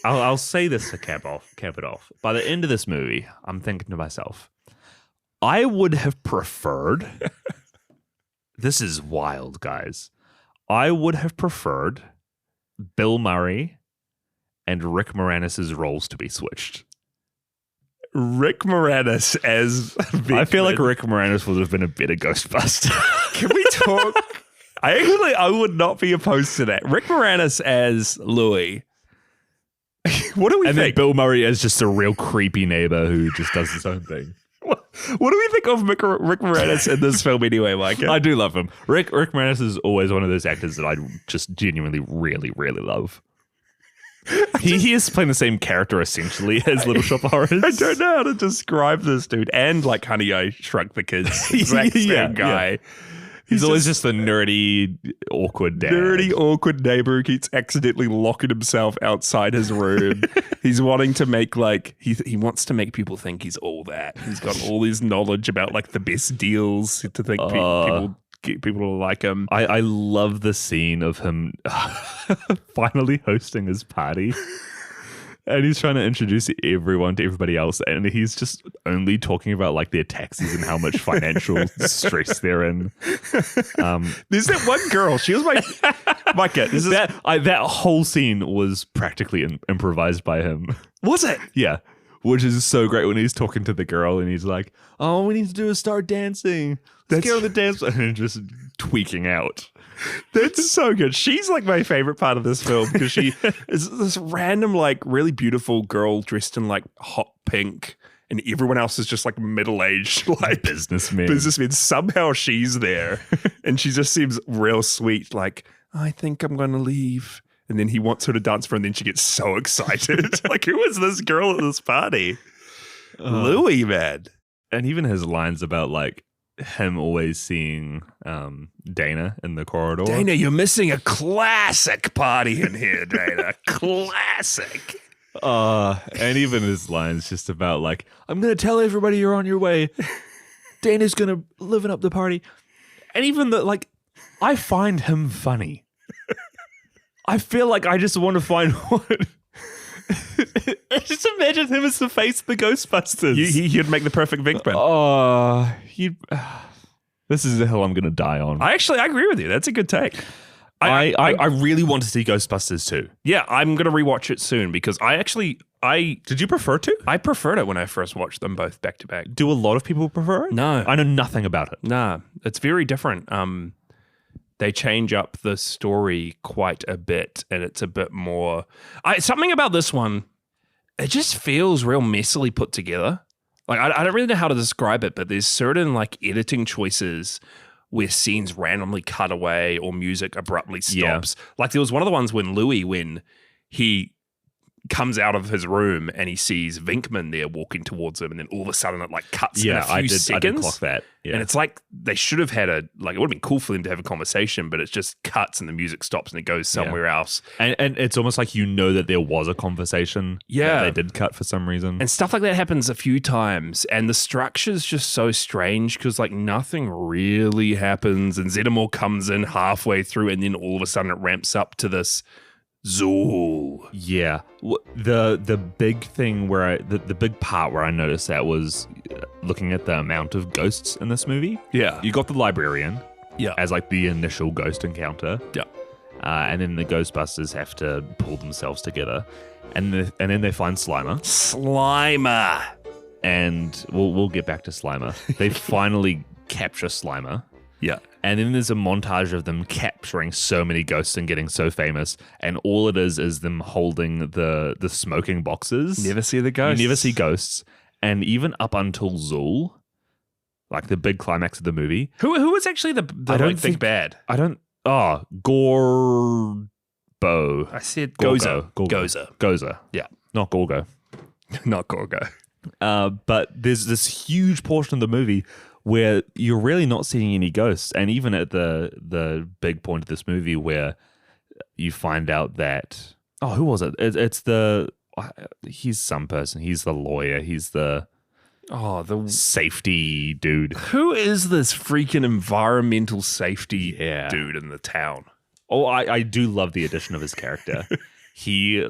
I'll say this to cap it off. By the end of this movie, I'm thinking to myself, I would have preferred... This is wild, guys. I would have preferred Bill Murray and Rick Moranis' roles to be switched. Rick Moranis as Venkman. I feel like Rick Moranis would have been a better Ghostbuster. Can we talk? I would not be opposed to that. Rick Moranis as Louis. What do we think? And then Bill Murray as just a real creepy neighbor who just does his own thing. What do we think of Rick Moranis in this film anyway, Mike? I do love him. Rick Moranis is always one of those actors that I just genuinely really, really love. He is playing the same character essentially as Little Shop of Horrors. I don't know how to describe this dude. And like Honey, I Shrunk the Kids. Exact same guy. Yeah. He's always just the nerdy, awkward dad. Nerdy, awkward neighbor who keeps accidentally locking himself outside his room. He's wanting to make like, he wants to make people think he's all that. He's got all this knowledge about like the best deals to think people to like him. I love the scene of him finally hosting his party. And he's trying to introduce everyone to everybody else, and he's just only talking about like their taxes and how much financial stress they're in. There's that one girl. She was my kid. That whole scene was practically improvised by him. Was it? Yeah, which is so great when he's talking to the girl and he's like, "Oh, we need to do is start dancing. Let's get on the dance," and just tweaking out. That's so good. She's like my favorite part of this film because she is this random, like really beautiful girl dressed in like hot pink, and everyone else is just like middle-aged, like businessmen. Somehow she's there, and she just seems real sweet. Like, I think I'm going to leave, and then he wants her to dance for her, and then she gets so excited. Like, who is this girl at this party? Louis, man. And even his lines about like him always seeing Dana in the corridor. Dana, you're missing a classic party in here, Dana. Classic. And even his lines just about like, "I'm going to tell everybody you're on your way. Dana's going to liven up the party." And even like, I find him funny. I feel like I just want to find one. Just imagine him as the face of the Ghostbusters. He'd make the perfect Venkman. This is the hill I'm going to die on. I agree with you. That's a good take. I really want to see Ghostbusters too. Yeah, I'm going to rewatch it soon because did you prefer to? I preferred it when I first watched them both back to back. Do a lot of people prefer it? No. I know nothing about it. Nah, it's very different. they change up the story quite a bit, and it's a bit more. Something about this one, it just feels real messily put together. Like I don't really know how to describe it, but there's certain like editing choices where scenes randomly cut away or music abruptly stops. Yeah. Like there was one of the ones when he comes out of his room and he sees Vinkman there walking towards him, and then all of a sudden it like cuts in a few seconds. I did clock that. Yeah. And it's like they should have had it would have been cool for them to have a conversation, but it just cuts and the music stops and it goes somewhere else. And it's almost like that there was a conversation. Yeah. That they did cut for some reason. And stuff like that happens a few times, and the structure's just so strange because like nothing really happens, and Zeddemore comes in halfway through and then all of a sudden it ramps up to this Zool. Yeah. The big thing where the big part where I noticed that was looking at the amount of ghosts in this movie. Yeah. You got the librarian. Yeah. As like the initial ghost encounter. Yeah. And then the Ghostbusters have to pull themselves together. And then they find Slimer. And we'll get back to Slimer. They finally capture Slimer. Yeah. And then there's a montage of them capturing so many ghosts and getting so famous. And all it is them holding the smoking boxes. Never see the ghosts. You never see ghosts. And even up until Zool, like the big climax of the movie. Who was actually the I don't think bad? Gorbo. I said Goza. Yeah. Not Gorgo. Not Gorgo. But there's this huge portion of the movie where you're really not seeing any ghosts. And even at the big point of this movie where you find out that, who was it? He's some person. He's the lawyer. He's the safety dude. Who is this freaking environmental safety dude in the town? Oh, I do love the addition of his character. He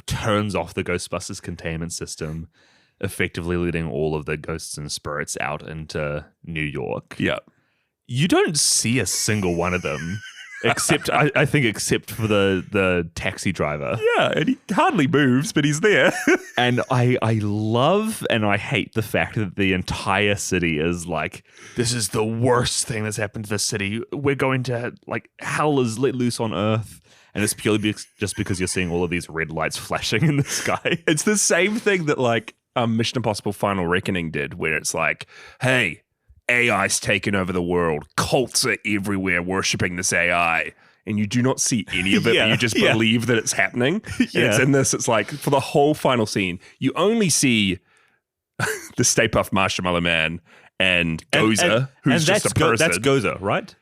turns off the Ghostbusters containment system, effectively letting all of the ghosts and spirits out into New York. Yeah. You don't see a single one of them, except for the taxi driver. Yeah, and he hardly moves, but he's there. And I love and I hate the fact that the entire city is like, this is the worst thing that's happened to the city. We're going to, like, hell is let loose on Earth. And it's purely just because you're seeing all of these red lights flashing in the sky. It's the same thing that, like, Mission Impossible Final Reckoning did, where it's like, hey, AI's taken over the world. Cults are everywhere worshipping this AI. And you do not see any of it, but you just believe that it's happening. And it's in this, it's like, for the whole final scene, you only see the Stay Puft Marshmallow Man and Goza, who's just a person. That's Goza, right?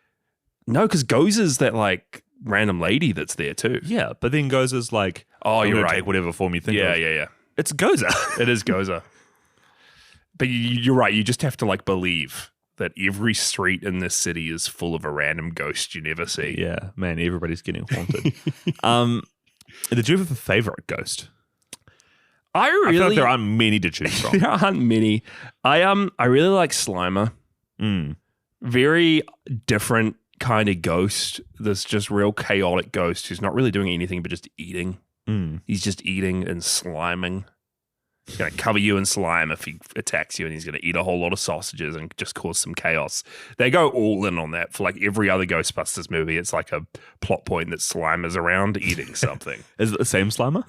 No, because Goza's that, like, random lady that's there too. Yeah, but then Goza's like, you're right. Take whatever form you think of. Yeah. It's Goza. It is Goza. But you're right. You just have to, like, believe that every street in this city is full of a random ghost you never see. Yeah, man, everybody's getting haunted. Did you have a favorite ghost? I feel like there aren't many to choose from. There aren't many. I really like Slimer. Very different kind of ghost. This just real chaotic ghost who's not really doing anything but just eating. He's just eating and sliming. He's going to cover you in slime if he attacks you, and he's going to eat a whole lot of sausages and just cause some chaos. They go all in on that for like every other Ghostbusters movie. It's like a plot point that Slimer's around eating something. Is it the same Slimer?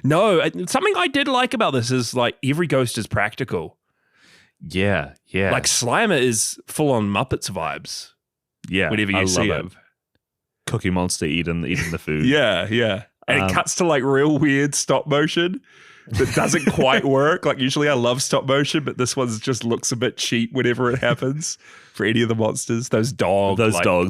No. Something I did like about this is like every ghost is practical. Yeah. Like Slimer is full on Muppets vibes. Yeah. Whenever you see him. Cookie Monster eating the food. Yeah. And it cuts to like real weird stop motion that doesn't quite work. Like usually I love stop motion, but this one just looks a bit cheap whenever it happens for any of the monsters. Those dogs.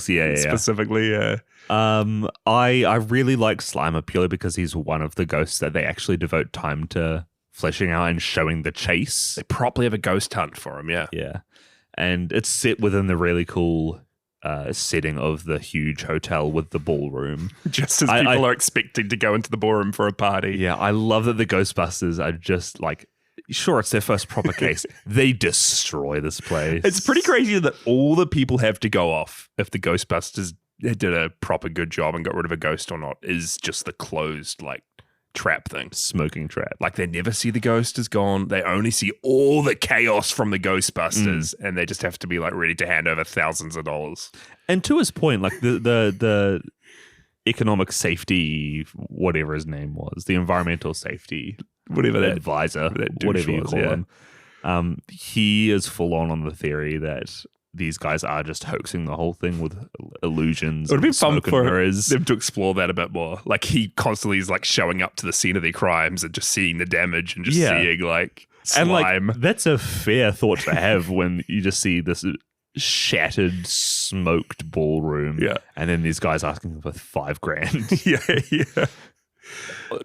Specifically, yeah. I really like Slimer purely because he's one of the ghosts that they actually devote time to fleshing out and showing the chase. They properly have a ghost hunt for him, yeah. Yeah. And it's set within the really cool setting of the huge hotel with the ballroom. Just as people are expecting to go into the ballroom for a party. Yeah, I love that the Ghostbusters are just like, sure, it's their first proper case. They destroy this place. It's pretty crazy that all the people have to go off if the Ghostbusters did a proper good job and got rid of a ghost or not is just the closed, like, trap thing. Smoking trap. Like they never see the ghost is gone. They only see all the chaos from the Ghostbusters, and they just have to be like ready to hand over thousands of dollars. And to his point, like the economic safety, whatever his name was, the environmental safety, whatever that advisor, whatever you call him, he is full on the theory that these guys are just hoaxing the whole thing with illusions. It would be fun for mirrors. them to explore that a bit more. Like he constantly is like showing up to the scene of their crimes and just seeing the damage and just seeing like slime. And like that's a fair thought to have when you just see this shattered, smoked ballroom. Yeah. And then these guys asking for $5,000. Yeah.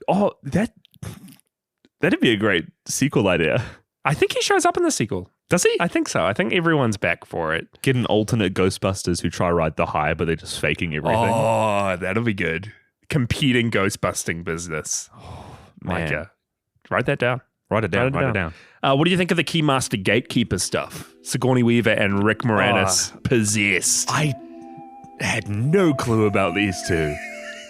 Oh, that'd be a great sequel idea. I think he shows up in the sequel. Does he? I think so. I think everyone's back for it. Get an alternate Ghostbusters who try ride the high, but they're just faking everything. Oh, that'll be good. Competing ghostbusting business. Oh, Micah, write that down. Write it down. What do you think of the Keymaster Gatekeeper stuff? Sigourney Weaver and Rick Moranis possessed. I had no clue about these two.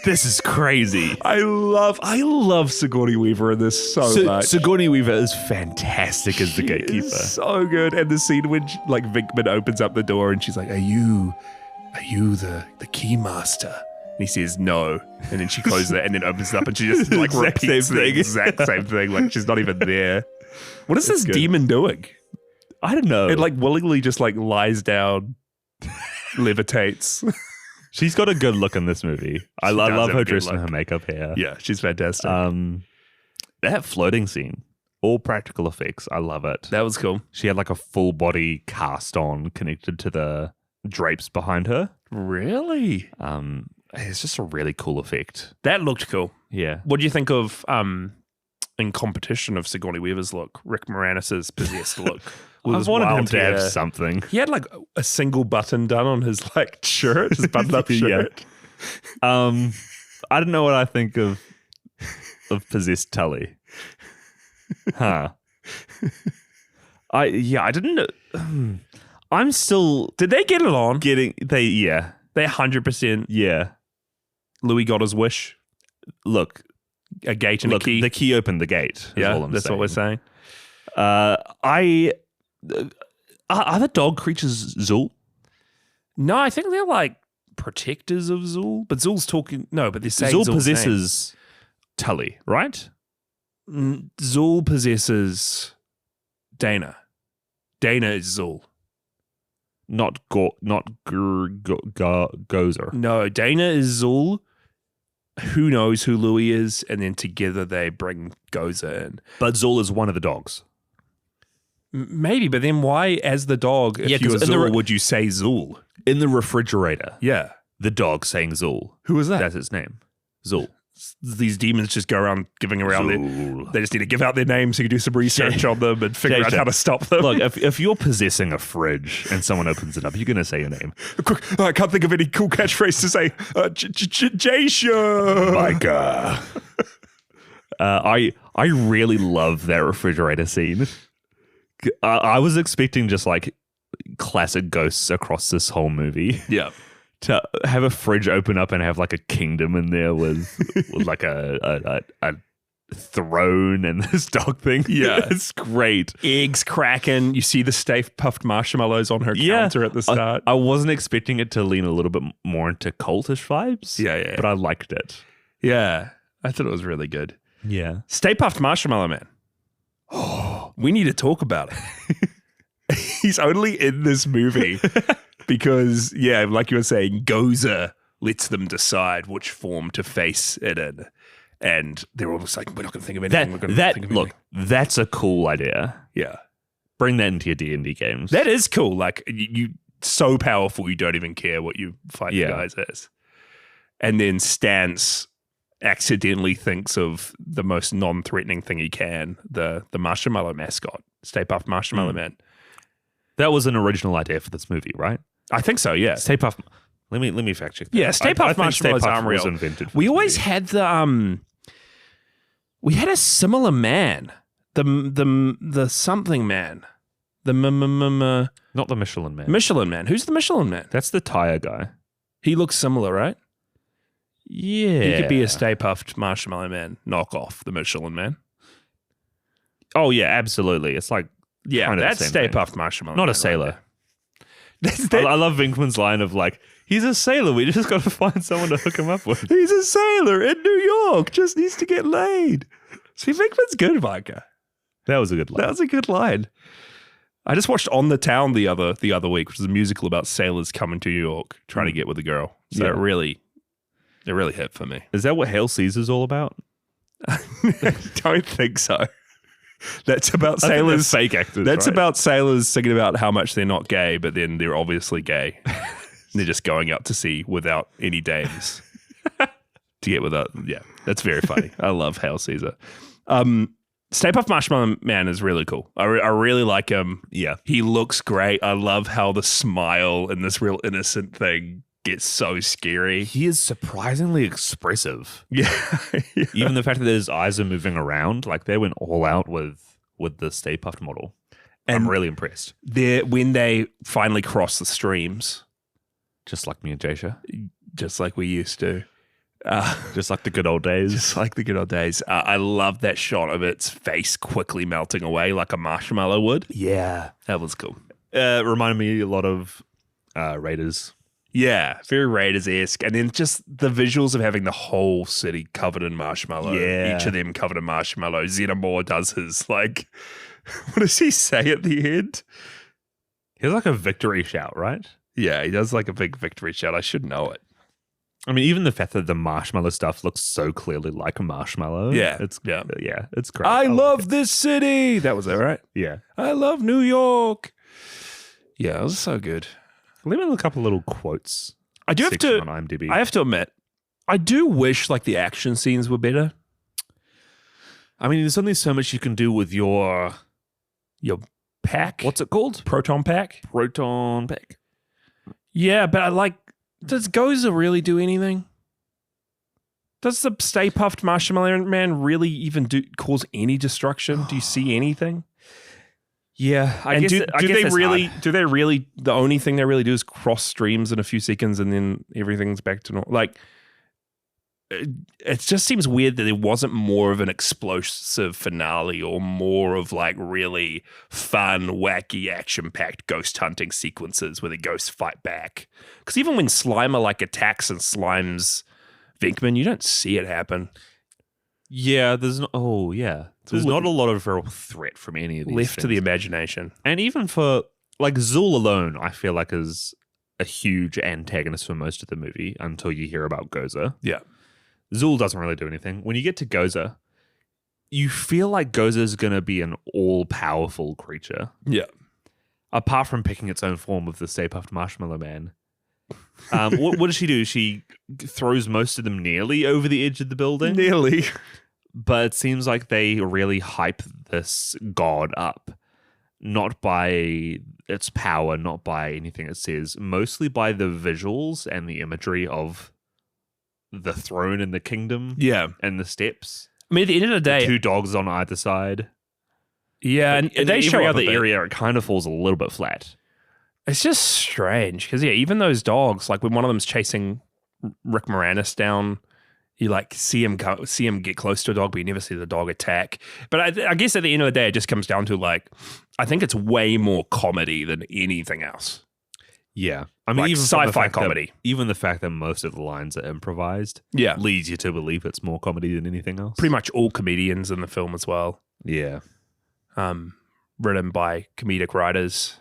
This is crazy. I love Sigourney Weaver in this so much. Sigourney Weaver is fantastic as the gatekeeper. So good. And the scene when like Vinkman opens up the door and she's like, Are you the Keymaster? And he says no. And then she closes it and then opens it up and she just like repeats the exact same thing. Like she's not even there. What is this demon doing? I don't know. It like willingly just like lies down, levitates. She's got a good look in this movie. I love her dress and her makeup hair. Yeah, she's fantastic. That floating scene, all practical effects. I love it. That was cool. She had like a full body cast on connected to the drapes behind her. Really? It's just a really cool effect. That looked cool. Yeah. What do you think of in competition of Sigourney Weaver's look, Rick Moranis' possessed look? I wanted him to have something. He had like a single button done on his like shirt, his button-up shirt. I don't know what I think of possessed Tully. Huh. I didn't know. I'm still. Did they get it on? They 100%. Yeah. Louis got his wish. Look, a gate and a key. The key opened the gate. That's what we're saying. Are the dog creatures Zool? No, I think they're like protectors of Zool. But Zool's talking. No, but they're saying Zool possesses Tully, right? Zool possesses Dana. Dana is Zool. Not Gozer. No, Dana is Zool. Who knows who Louis is, and then together they bring Gozer in. But Zool is one of the dogs. Maybe, but then why, as the dog, if you were Zool, would you say Zool? In the refrigerator. Yeah. The dog saying Zool. Who was that? That's its name. Zool. These demons just go around giving around they just need to give out their names so you can do some research on them and figure out how to stop them. Look, if you're possessing a fridge and someone opens it up, you're going to say your name. I can't think of any cool catchphrase to say. Jasha. Micah. I really love that refrigerator scene. I was expecting just like classic ghosts across this whole movie. Yeah. To have a fridge open up and have like a kingdom in there with like a throne and this dog thing. Yeah. It's great. Eggs cracking. You see the Stay Puft Marshmallows on her counter at the start. I wasn't expecting it to lean a little bit more into cultish vibes. Yeah. But I liked it. Yeah. I thought it was really good. Yeah. Stay Puft Marshmallow Man. Oh, we need to talk about it. He's only in this movie because, like you were saying, Gozer lets them decide which form to face it in. And they're all just like, we're not going to think of anything. Look, that's a cool idea. Yeah. Bring that into your D&D games. That is cool. Like, you so powerful, you don't even care what you fight the guys as. And then Stance accidentally thinks of the most non-threatening thing he can, the marshmallow mascot, Stay Puft Marshmallow Man. That was an original idea for this movie, right? I think so, yeah. Stay Puft. Let me fact check that. Yeah, Stay Puft Marshmallows aren't real. We always had we had a similar man. The something man. Not the Michelin Man. Michelin Man. Who's the Michelin Man? That's the tire guy. He looks similar, right? Yeah. He could be a Stay Puft Marshmallow Man knockoff, the Michelin Man. Oh, yeah, absolutely. It's like, that's Stay Puft Marshmallow Not Man a sailor. Right I love Vinkman's line of like, he's a sailor. We just got to find someone to hook him up with. He's a sailor in New York. Just needs to get laid. See, Vinkman's good, Micah. That was a good line. That was a good line. I just watched On the Town the other week, which is a musical about sailors coming to New York trying to get with a girl. So it really hit for me. Is that what Hail Caesar's all about? Don't think so. That's about sailors. Fake actors. That's right? about sailors singing about how much they're not gay, but then they're obviously gay. They're just going out to sea without any dames to get with a. Yeah, that's very funny. I love Hail Caesar. Stay Puft Marshmallow Man is really cool. I really like him. Yeah, he looks great. I love how the smile and this real innocent thing gets so scary. He is surprisingly expressive. Yeah. Even the fact that his eyes are moving around, like they went all out with the Stay Puft model. And I'm really impressed. When they finally cross the streams. Just like me and Jasha. Just like we used to. Just like the good old days. Just like the good old days. I love that shot of its face quickly melting away like a marshmallow would. Yeah. That was cool. Reminded me a lot of Raiders. Yeah, very Raiders-esque. And then just the visuals of having the whole city covered in marshmallow. Yeah. Each of them covered in marshmallow. Xenomorph does his, like, what does he say at the end? He has like a victory shout, right? Yeah, he does like a big victory shout. I should know it. I mean, even the fact that the marshmallow stuff looks so clearly like a marshmallow. Yeah. It's great. I love this city. That was it, right? Yeah. I love New York. Yeah, it was so good. Let me look up a little quotes. I do have to on IMDb. I have to admit, I do wish like the action scenes were better. I mean, there's only so much you can do with your pack. What's it called? Proton pack. Proton pack. Yeah, but I like. Does Gozer really do anything? Does the Stay Puft Marshmallow Man really even cause any destruction? Do you see anything? Yeah, I guess. Do they really? Hard. Do they really? The only thing they really do is cross streams in a few seconds, and then everything's back to normal. Like, it just seems weird that there wasn't more of an explosive finale, or more of like really fun, wacky, action-packed ghost hunting sequences where the ghosts fight back. Because even when Slimer like attacks and slimes Venkman, you don't see it happen. Yeah, there's not. Oh, yeah. There's not a lot of real threat from any of these left things. to the imagination. And even for, like, Zool alone, I feel like is a huge antagonist for most of the movie until you hear about Gozer. Yeah. Zool doesn't really do anything. When you get to Gozer, you feel like Gozer's going to be an all-powerful creature. Yeah. Apart from picking its own form of the Stay Puft Marshmallow Man. What does she do? She throws most of them nearly over the edge of the building. Nearly. But it seems like they really hype this god up, not by its power, not by anything it says, mostly by the visuals and the imagery of the throne and the kingdom. Yeah. And the steps. I mean, at the end of the day, the two dogs on either side. Yeah, and they in show every up other area, it kind of falls a little bit flat. It's just strange because even those dogs, like when one of them's chasing Rick Moranis down, you like see him get close to a dog, but you never see the dog attack. But I guess at the end of the day, it just comes down to like, I think it's way more comedy than anything else. Yeah, I mean, like even sci-fi comedy. Even the fact that most of the lines are improvised, leads you to believe it's more comedy than anything else. Pretty much all comedians in the film as well. Yeah, written by comedic writers.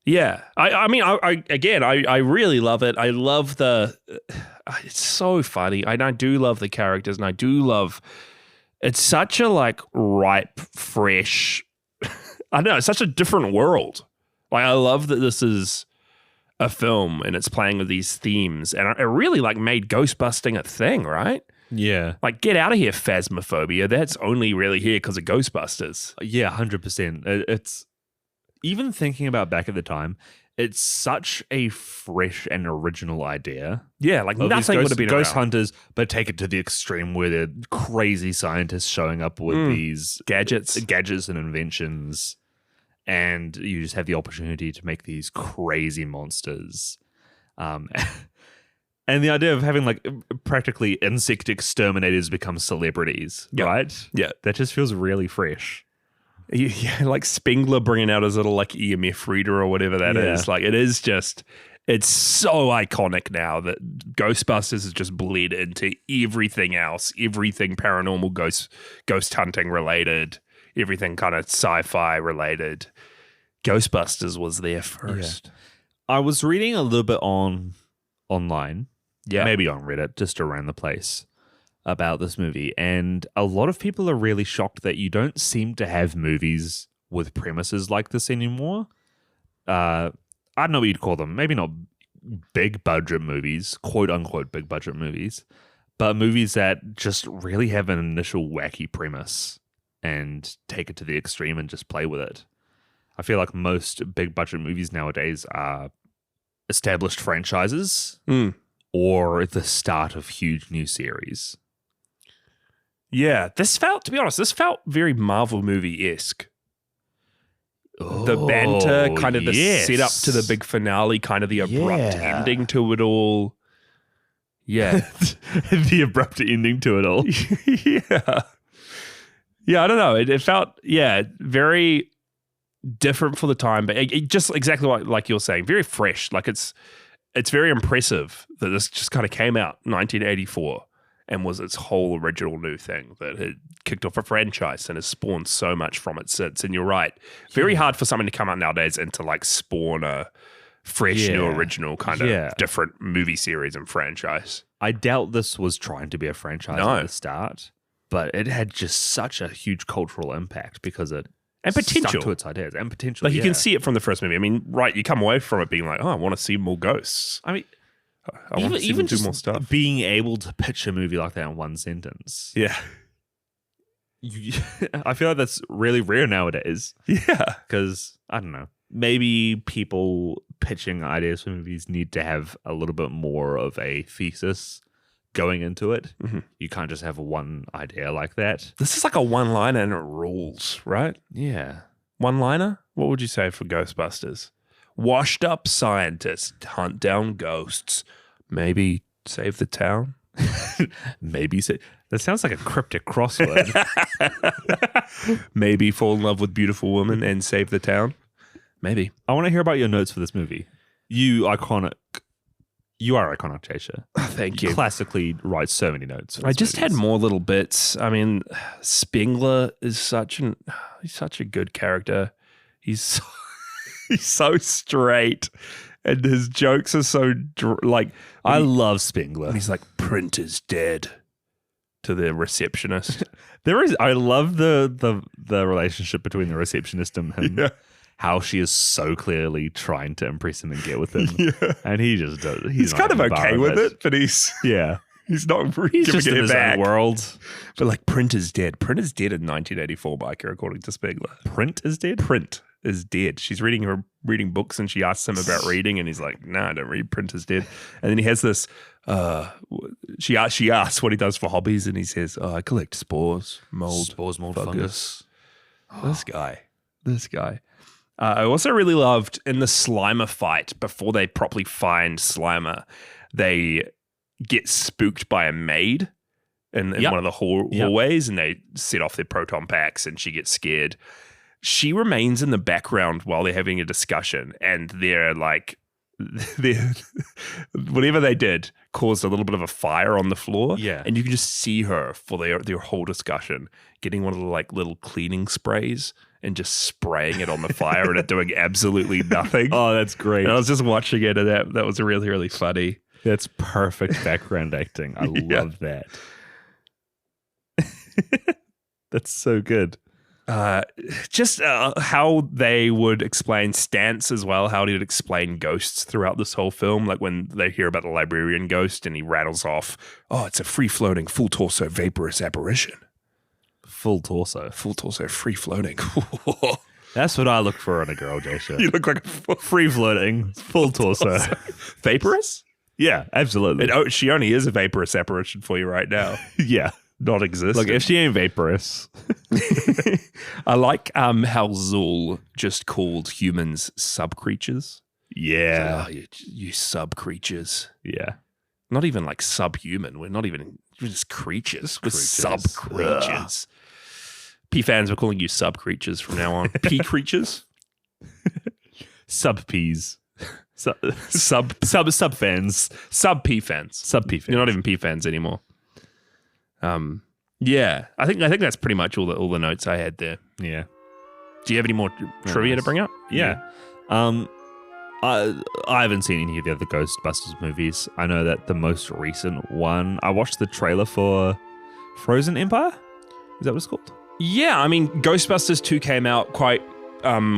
Yeah, I mean, I really love it. I love it's so funny. And I do love the characters, and I do love, it's such a like ripe, fresh, I don't know, it's such a different world. Like, I love that this is a film and it's playing with these themes, and it really like made ghostbusting a thing, right? Yeah. Like, get out of here, phasmophobia. That's only really here because of Ghostbusters. Yeah, 100%. It's, even thinking about back at the time, it's such a fresh and original idea. Yeah, like nothing would have been ghost around. hunters, but take it to the extreme where they're crazy scientists showing up with these gadgets and inventions, and you just have the opportunity to make these crazy monsters. And And the idea of having like practically insect exterminators become celebrities, right? Yeah. That just feels really fresh. Yeah, like Spengler bringing out his little like EMF reader or whatever that is. Like it is just, it's so iconic now that Ghostbusters has just bled into everything else, everything paranormal, ghost hunting related, everything kind of sci-fi related. Ghostbusters was there first. Yeah. I was reading a little bit online, maybe on Reddit, just around the place, about this movie, and a lot of people are really shocked that you don't seem to have movies with premises like this anymore. I don't know what you'd call them. Maybe not big budget movies, quote unquote big budget movies, but movies that just really have an initial wacky premise and take it to the extreme and just play with it. I feel like most big budget movies nowadays are established franchises or the start of huge new series. Yeah, to be honest, this felt very Marvel movie-esque. The banter, kind of the setup to the big finale, kind of the abrupt ending to it all. Yeah. The abrupt ending to it all. Yeah. Yeah, I don't know. It felt, very different for the time, but it just exactly like you're saying, very fresh. Like it's very impressive that this just kind of came out in 1984 and was its whole original new thing that had kicked off a franchise and has spawned so much from it since. And you're right, very hard for something to come out nowadays and to like spawn a fresh new original kind of different movie series and franchise. I doubt this was trying to be a franchise at the start, but it had just such a huge cultural impact because it and potential stuck to its ideas and potential. Like you can see it from the first movie. I mean, right, you come away from it being like, oh, I want to see more ghosts. I mean, I want to see them do more stuff. Being able to pitch a movie like that in one sentence. Yeah. I feel like that's really rare nowadays. Yeah. Because, I don't know, maybe people pitching ideas for movies need to have a little bit more of a thesis going into it. Mm-hmm. You can't just have one idea like that. This is like a one-liner and it rules, right? Yeah. One-liner? What would you say for Ghostbusters? Washed up scientists hunt down ghosts. Maybe save the town? Maybe say that sounds like a cryptic crossword. Maybe fall in love with beautiful woman and save the town. Maybe. I want to hear about your notes for this movie. You are iconic, Jasha. Thank you. Classically write so many notes. I just had more little bits. I mean, Spengler is such a good character. He's so straight. And his jokes are so I love Spengler. And he's like, print is dead to the receptionist. I love the relationship between the receptionist and him. Yeah. How she is so clearly trying to impress him and get with him. Yeah. And he just does. He's kind of okay with it, but he's not really just in his own world. But like, print is dead. Print is dead in 1984, Biker, according to Spengler. Print is dead? Print is dead. She's reading books and she asks him about reading and he's like, no, I don't read. Print is dead. And then he has this, she asks what he does for hobbies and he says, I collect spores, mold, fungus. This guy. I also really loved in the Slimer fight, before they properly find Slimer, they get spooked by a maid in one of the hallways and they set off their proton packs and she gets scared. She remains in the background while they're having a discussion and they're like, whatever they did caused a little bit of a fire on the floor. Yeah. And you can just see her for their whole discussion getting one of the like little cleaning sprays and just spraying it on the fire and it doing absolutely nothing. Oh, that's great. And I was just watching it and that was really, really funny. That's perfect background acting. I love that. That's so good. Just how they would explain stance as well, how he would explain ghosts throughout this whole film. Like when they hear about the librarian ghost and he rattles off, oh, it's a free-floating, full-torso, vaporous apparition. Full torso, free-floating. That's what I look for in a girl, Jasha. You look like a free-floating, full torso. Vaporous? Yeah, absolutely. She only is a vaporous apparition for you right now. Yeah. Not existent. Look, if she ain't vaporous. I like how Zul just called humans sub-creatures. Yeah. So, you sub-creatures. Yeah. Not even like subhuman. We're just creatures. We're sub-creatures. P-fans, we're calling you sub-creatures from now on. P-creatures? Sub-Ps. Sub-fans. Sub-P-fans. Sub-P-fans. You're not even P-fans anymore. Yeah. I think that's pretty much all the notes I had there. Yeah. Do you have any more trivia to bring up? Yeah. I haven't seen any of the other Ghostbusters movies. I know that the most recent one, I watched the trailer for Frozen Empire. Is that what it's called? Yeah, I mean, Ghostbusters 2 came out quite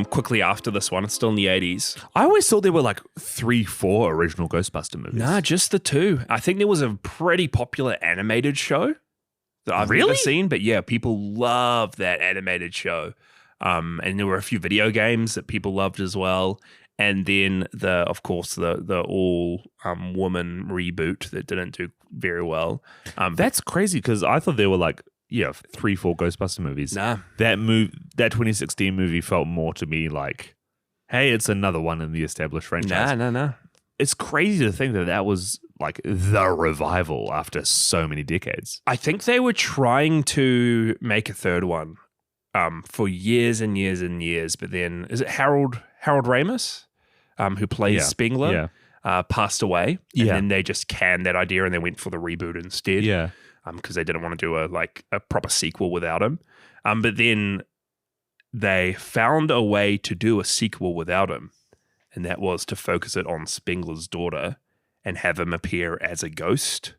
quickly after this one. It's still in the 80s. I always thought there were like 3-4 original Ghostbuster movies. Nah, just the 2. I think there was a pretty popular animated show that I've never seen, but yeah, people love that animated show. And there were a few video games that people loved as well. And then the all woman reboot that didn't do very well. That's crazy because I thought there were like 3-4 Ghostbuster movies. Nah, that 2016 movie felt more to me like, hey, it's another one in the established franchise. Nah. It's crazy to think that was like the revival after so many decades. I think they were trying to make a third one for years and years and years, but then is it Harold Ramis? Who plays Spengler, passed away, and then they just canned that idea and they went for the reboot instead. Yeah, because they didn't want to do a proper sequel without him. But then they found a way to do a sequel without him, and that was to focus it on Spengler's daughter and have him appear as a ghost.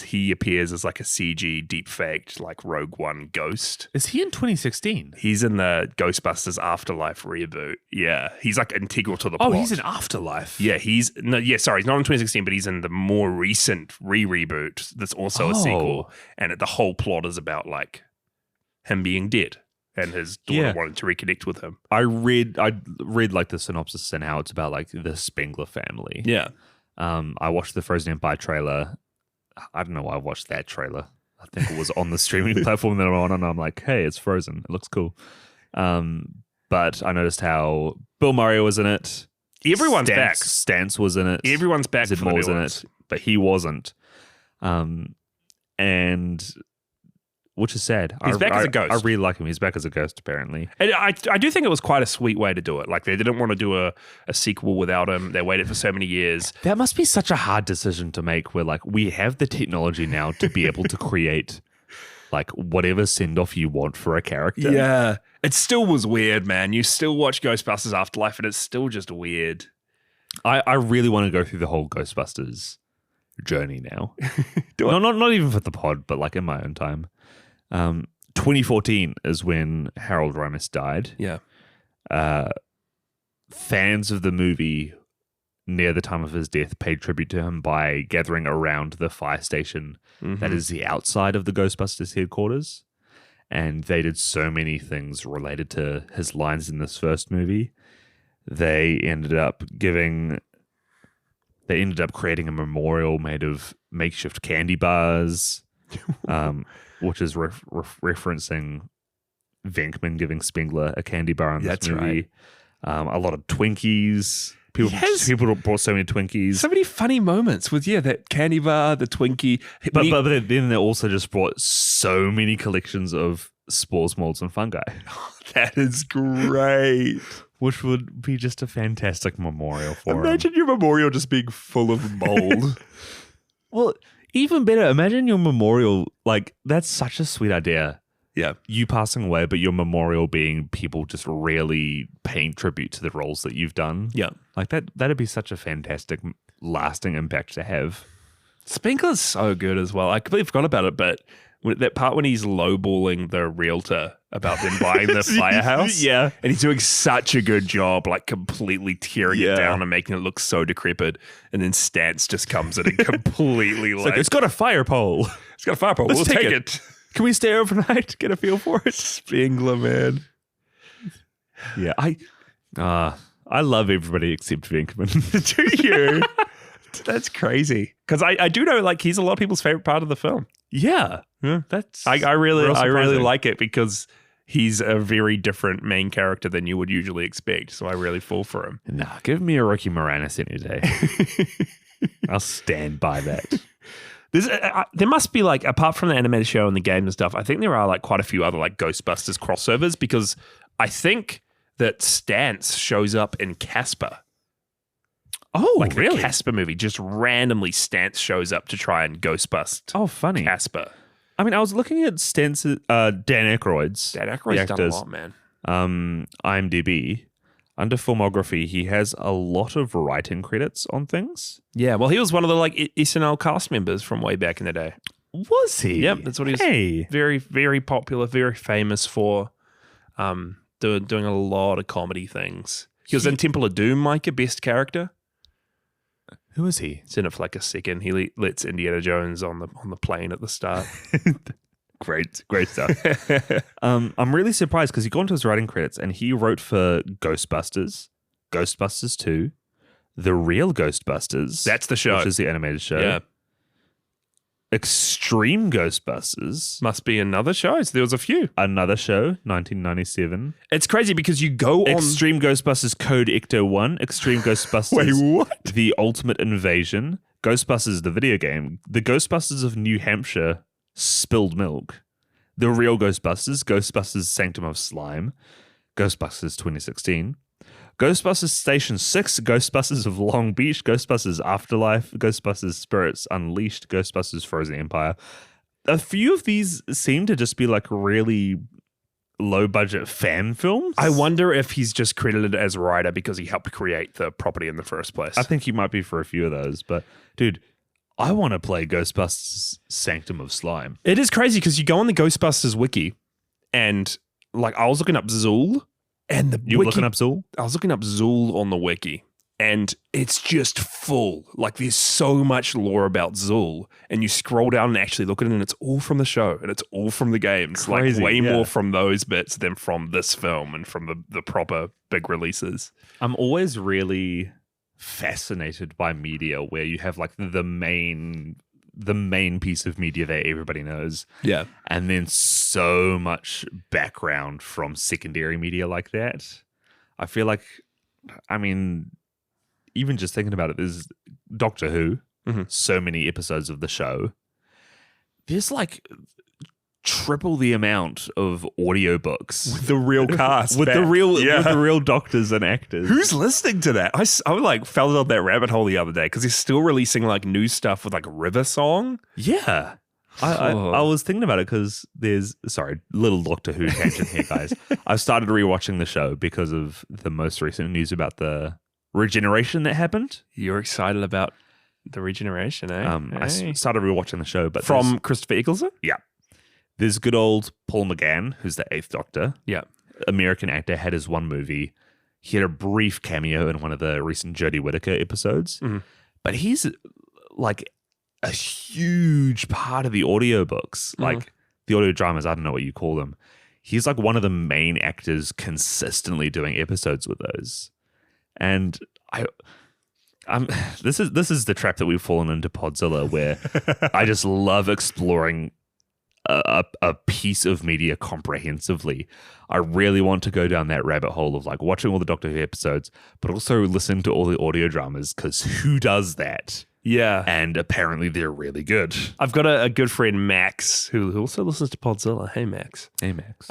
He appears as like a CG deep-faked like Rogue One ghost. Is he in 2016? He's in the Ghostbusters Afterlife reboot. Yeah, he's like integral to the plot. Oh, he's in Afterlife. Yeah, he's not in 2016, but he's in the more recent reboot. That's also a sequel, and the whole plot is about like him being dead and his daughter wanting to reconnect with him. I read like the synopsis and how it's about like the Spengler family. Yeah. I watched the Frozen Empire trailer. I don't know why I watched that trailer. I think it was on the streaming platform that I'm on, and I'm like, hey, it's Frozen. It looks cool. But I noticed how Bill Murray was in it. Everyone's back. Stance was in it. Everyone's back. Zed Moore was in it, but he wasn't. And which is sad. He's back as a ghost. I really like him. He's back as a ghost, apparently. And I do think it was quite a sweet way to do it. Like, they didn't want to do a sequel without him. They waited for so many years. That must be such a hard decision to make where, like, we have the technology now to be able to create, like, whatever send-off you want for a character. Yeah. It still was weird, man. You still watch Ghostbusters Afterlife, and it's still just weird. I really want to go through the whole Ghostbusters journey now. Not even for the pod, but, like, in my own time. 2014 is when Harold Ramis died. Yeah. Fans of the movie near the time of his death paid tribute to him by gathering around the fire station that is the outside of the Ghostbusters headquarters. And they did so many things related to his lines in this first movie. They ended up creating a memorial made of makeshift candy bars. Which is referencing Venkman giving Spengler a candy bar in this movie. Right. A lot of Twinkies. People brought so many Twinkies. So many funny moments with, that candy bar, the Twinkie. But then they also just brought so many collections of spores, molds, and fungi. That is great. Which would be just a fantastic memorial for him. Imagine your memorial just being full of mold. Well, even better, imagine your memorial, like, that's such a sweet idea. Yeah. You passing away, but your memorial being people just really paying tribute to the roles that you've done. Yeah. Like, that'd be such a fantastic, lasting impact to have. Spengler's so good as well. I completely forgot about it, but that part when he's lowballing the realtor about them buying the firehouse. Yeah. And he's doing such a good job, like completely tearing it down and making it look so decrepit. And then Stance just comes in and completely like, it's got a fire pole. It's got a fire pole. We'll take it. Can we stay overnight? Get a feel for it? Spengler, man. Yeah. I love everybody except Venkman. Do you? That's crazy. Because I do know, like, he's a lot of people's favorite part of the film. Yeah. That's I really like it because he's a very different main character than you would usually expect. So I really fall for him. Nah, give me a Rick Moranis any day. I'll stand by that. There must be like, apart from the animated show and the game and stuff, I think there are like quite a few other like Ghostbusters crossovers, because I think that Stantz shows up in Casper. Oh, like really? The Casper movie, just randomly Stantz shows up to try and ghostbust. Oh, funny. Casper. I mean, I was looking at Stantz, Dan Aykroyd's. Dan Aykroyd's done a lot, man. IMDb. Under filmography, he has a lot of writing credits on things. Yeah, well, he was one of the like SNL cast members from way back in the day. Was he? Yep, that's what he was. Very, very popular, very famous for. Doing a lot of comedy things. He was in Temple of Doom, Micah, best character. Who is he? It's in it for like a second. He lets Indiana Jones on the plane at the start. Great stuff. I'm really surprised because he got into his writing credits and he wrote for Ghostbusters, Ghostbusters 2, The Real Ghostbusters. That's the show. Which is the animated show. Yeah. Extreme Ghostbusters. Must be another show. So there was a few. Another show, 1997. It's crazy because you go on... Extreme Ghostbusters Code Ecto 1, Extreme Ghostbusters... Wait, what? The Ultimate Invasion, Ghostbusters the video game, The Ghostbusters of New Hampshire, Spilled Milk, The Real Ghostbusters, Ghostbusters Sanctum of Slime, Ghostbusters 2016, Ghostbusters Station 6, Ghostbusters of Long Beach, Ghostbusters Afterlife, Ghostbusters Spirits Unleashed, Ghostbusters Frozen Empire. A few of these seem to just be like really low-budget fan films. I wonder if he's just credited as a writer because he helped create the property in the first place. I think he might be for a few of those, but dude, I want to play Ghostbusters Sanctum of Slime. It is crazy because you go on the Ghostbusters wiki and like I was looking up Zool and the You were looking up Zool? I was looking up Zool on the wiki and it's just full. Like there's so much lore about Zool and you scroll down and actually look at it and it's all from the show and it's all from the games. Crazy, like way more from those bits than from this film and from the proper big releases. I'm always really fascinated by media where you have like the main piece of media that everybody knows, and then so much background from secondary media like that. I feel like, I mean, even just thinking about it, there's Doctor Who, so many episodes of the show. There's like triple the amount of audiobooks with the real cast, with the real doctors and actors. Who's listening to that? I like fell down that rabbit hole the other day because he's still releasing like new stuff with like a River Song. Yeah. I was thinking about it because little Doctor Who tangent here, guys. I've started rewatching the show because of the most recent news about the regeneration that happened. You're excited about the regeneration, eh? I started rewatching the show, but from Christopher Eccleston? Yeah. There's good old Paul McGann, who's the 8th Doctor. Yeah. American actor, had his one movie. He had a brief cameo in one of the recent Jodie Whittaker episodes. Mm-hmm. But he's like a huge part of the audiobooks, like the audio dramas, I don't know what you call them. He's like one of the main actors consistently doing episodes with those. And this is the trap that we've fallen into, Podzilla, where I just love exploring a piece of media comprehensively. I really want to go down that rabbit hole of like watching all the Doctor Who episodes, but also listening to all the audio dramas, because who does that? Yeah. And apparently they're really good. I've got a good friend, Max, who also listens to Podzilla. Hey, Max. Hey, Max.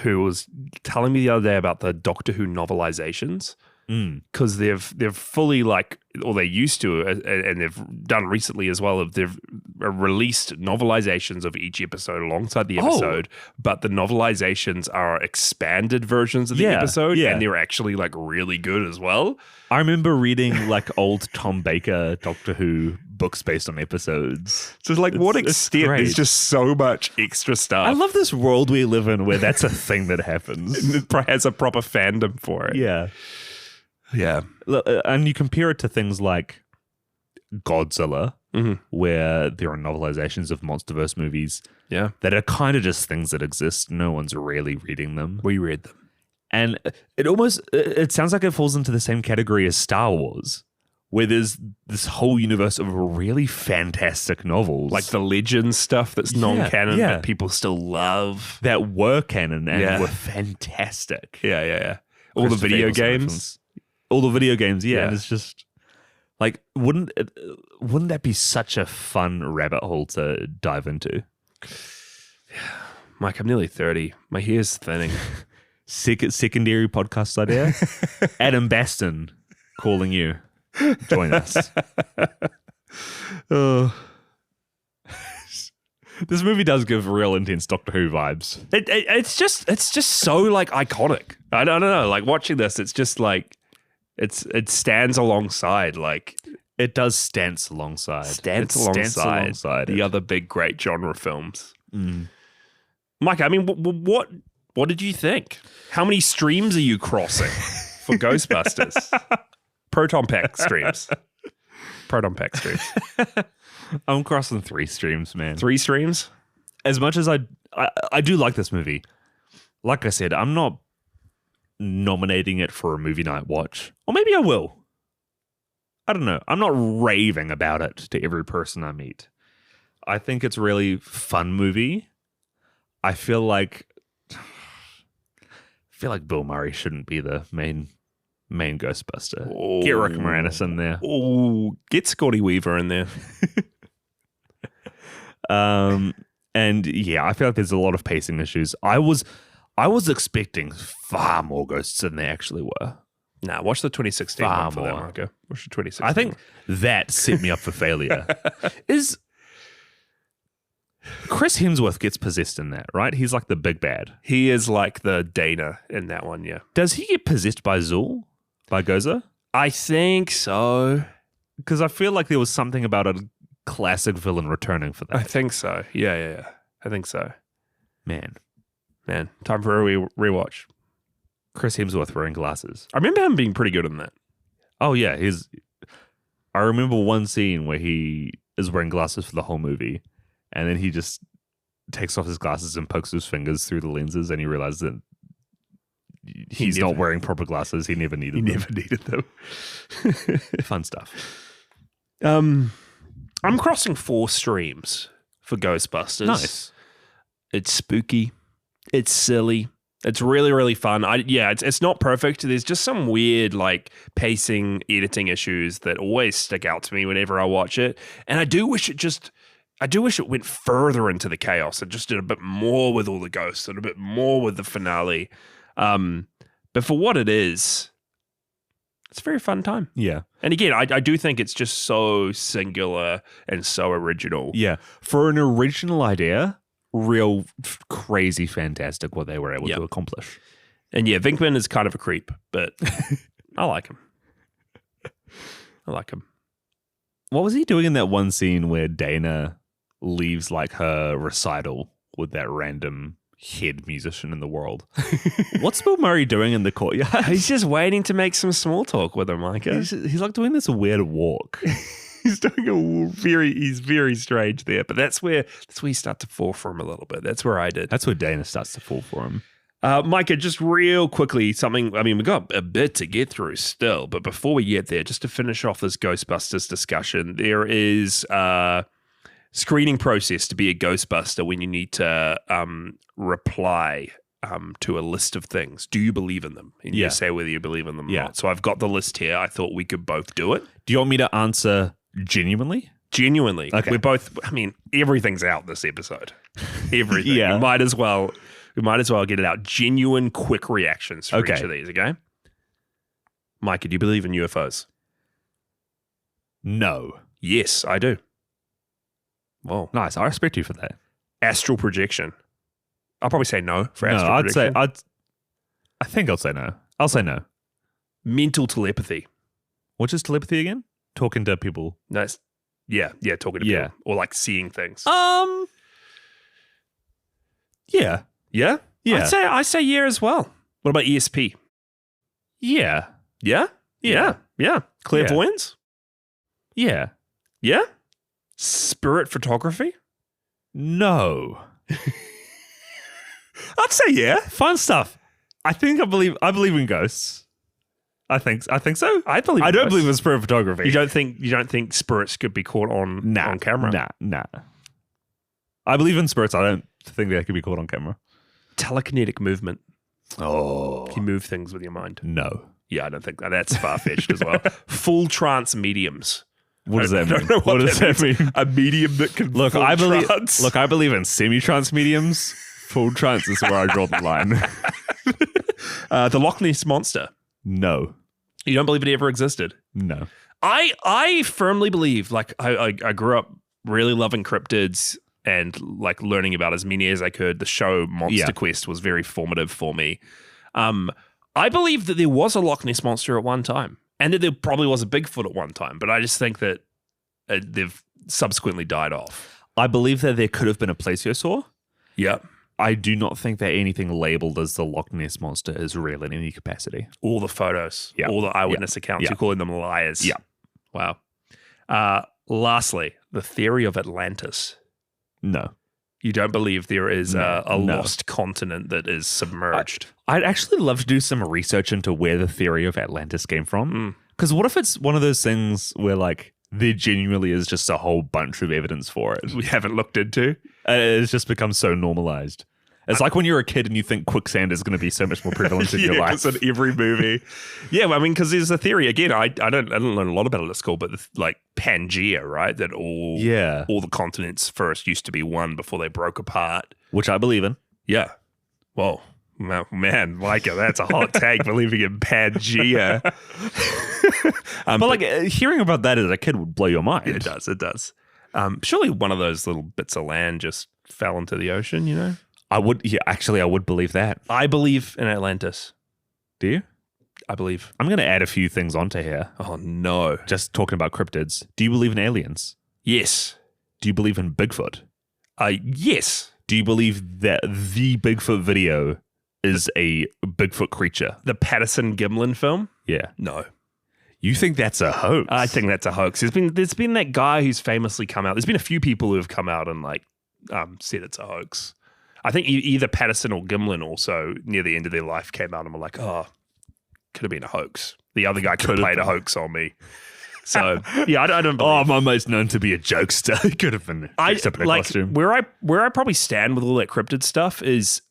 Who was telling me the other day about the Doctor Who novelizations. Because they've fully like, or they used to, and they've done recently as well, they've released novelizations of each episode alongside the episode, but the novelizations are expanded versions of the episode, and they're actually like really good as well. I remember reading like old Tom Baker Doctor Who books based on episodes. So like, what extent? There's just so much extra stuff. I love this world we live in where that's a thing that happens. It has a proper fandom for it. Yeah. Yeah. And you compare it to things like Godzilla, where there are novelizations of MonsterVerse movies that are kind of just things that exist. No one's really reading them. We read them. And it sounds like it falls into the same category as Star Wars, where there's this whole universe of really fantastic novels. Like the Legends stuff that's non-canon, but people still love. That were canon and were fantastic. Yeah. All the video games. All the video games, and it's just Like, wouldn't that be such a fun rabbit hole to dive into? Mike, I'm nearly 30. My hair's thinning. Secondary podcast idea. Adam Baston calling you. Join us. This movie does give real intense Doctor Who vibes. It's just so like iconic. I don't know. Like watching this, it's just like it stands alongside like. It does stance alongside the other big great genre films. Mike, I mean, what did you think? How many streams are you crossing for Ghostbusters? Proton pack streams. I'm crossing 3 streams, man. 3 streams? As much as I do like this movie, like I said, I'm not nominating it for a movie night watch. Or maybe I will. I don't know. I'm not raving about it to every person I meet. I think it's a really fun movie. I feel like Bill Murray shouldn't be the main Ghostbuster. Oh. Get Rick Moranis in there. Oh, get Scotty Weaver in there. And yeah, I feel like there's a lot of pacing issues. I was expecting far more ghosts than there actually were. Nah, watch the 2016 far one for more. that, Marco. Watch the 2016 I think one. that set me up for failure. Is Chris Hemsworth gets possessed in that, right? He's like the big bad. He is like the Dana in that one, yeah. Does he get possessed by Zool? By Gozer? I think so. Because I feel like there was something about a classic villain returning for that. I think so. Yeah. I think so. Man, time for a rewatch. Chris Hemsworth wearing glasses. I remember him being pretty good in that. Oh yeah, I remember one scene where he is wearing glasses for the whole movie, and then he just takes off his glasses and pokes his fingers through the lenses, and he realizes that he's not wearing proper glasses. He never needed them. Fun stuff. I'm crossing 4 streams for Ghostbusters. Nice. It's spooky. It's silly. It's really, really fun. It's not perfect. There's just some weird like pacing, editing issues that always stick out to me whenever I watch it. And I do wish it went further into the chaos and just did a bit more with all the ghosts and a bit more with the finale. But for what it is, it's a very fun time. Yeah. And again, I do think it's just so singular and so original. Yeah. For an original idea, real crazy fantastic what they were able to accomplish. And yeah, Vinkman is kind of a creep, but I like him. What was he doing in that one scene where Dana leaves like her recital with that random head musician in the world? What's Bill Murray doing in the courtyard? He's just waiting to make some small talk with him, Micah. He's like doing this weird walk. He's doing he's very strange there, but that's where you start to fall for him a little bit. That's where I did. That's where Dana starts to fall for him. Micah, just real quickly, we got a bit to get through still, but before we get there, just to finish off this Ghostbusters discussion, there is a screening process to be a Ghostbuster when you need to reply to a list of things. Do you believe in them? And you say whether you believe in them or not. So I've got the list here. I thought we could both do it. Do you want me to answer genuinely? Genuinely. Okay. We're both, everything's out this episode. Everything. Yeah. We might as well get it out. Genuine, quick reactions for each of these, okay? Micah, do you believe in UFOs? No. Yes, I do. Well, nice. I respect you for that. Astral projection. I'll probably say no for astral projection. I think I'll say no. I'll say no. Mental telepathy. What is telepathy again? Talking to people. No, talking to people. Or like seeing things. Yeah. Yeah? Yeah. I say yeah as well. What about ESP? Yeah. Yeah? Yeah. Clairvoyance? Yeah. Yeah? Spirit photography? No. I'd say yeah. Fun stuff. I believe in ghosts. I think so. I don't believe in spirit photography. You don't think spirits could be caught on camera? Nah. I believe in spirits. I don't think they could be caught on camera. Telekinetic movement. Oh. You move things with your mind. No. Yeah, I don't think that's far-fetched as well. Full trance mediums. What does that mean? What does that mean? A medium that can look. I believe in semi-trance mediums. Full trance is where I draw the line. The Loch Ness Monster. No. You don't believe it ever existed? No. I firmly believe, like, I grew up really loving cryptids and like learning about as many as I could. The show Monster Quest was very formative for me. I believe that there was a Loch Ness Monster at one time. And that there probably was a Bigfoot at one time, but I just think that they've subsequently died off. I believe that there could have been a plesiosaur. Yeah. I do not think that anything labeled as the Loch Ness Monster is real in any capacity. All the photos, all the eyewitness accounts, you're calling them liars. Yeah. Wow. Lastly, the theory of Atlantis. No. You don't believe there is a lost continent that is submerged? I'd actually love to do some research into where the theory of Atlantis came from. Because what if it's one of those things where, like, there genuinely is just a whole bunch of evidence for it? We haven't looked into. It's just become so normalized. It's like when you're a kid and you think quicksand is going to be so much more prevalent in your life. In every movie. Yeah, well, I mean, because there's a theory. Again, I don't learn a lot about it at school, but like Pangea, right? That all the continents first used to be one before they broke apart. Which I believe in. Yeah. Well, man, Micah, that's a hot take, believing in Pangea. But like hearing about that as a kid would blow your mind. Yeah, it does. Surely one of those little bits of land just fell into the ocean, you know? I would believe that. I believe in Atlantis. Do you? I believe. I'm going to add a few things onto here. Oh, no. Just talking about cryptids. Do you believe in aliens? Yes. Do you believe in Bigfoot? Yes. Do you believe that the Bigfoot video is a Bigfoot creature? The Patterson Gimlin film? Yeah. No. You think that's a hoax? I think that's a hoax. There's been that guy who's famously come out. There's been a few people who have come out and like said it's a hoax. I think either Patterson or Gimlin also near the end of their life came out and were like, oh, could have been a hoax. The other guy could have played a hoax on me. So yeah, I don't believe. Oh, my mate's known to be a jokester. He could have been a costume. Where I probably stand with all that cryptid stuff is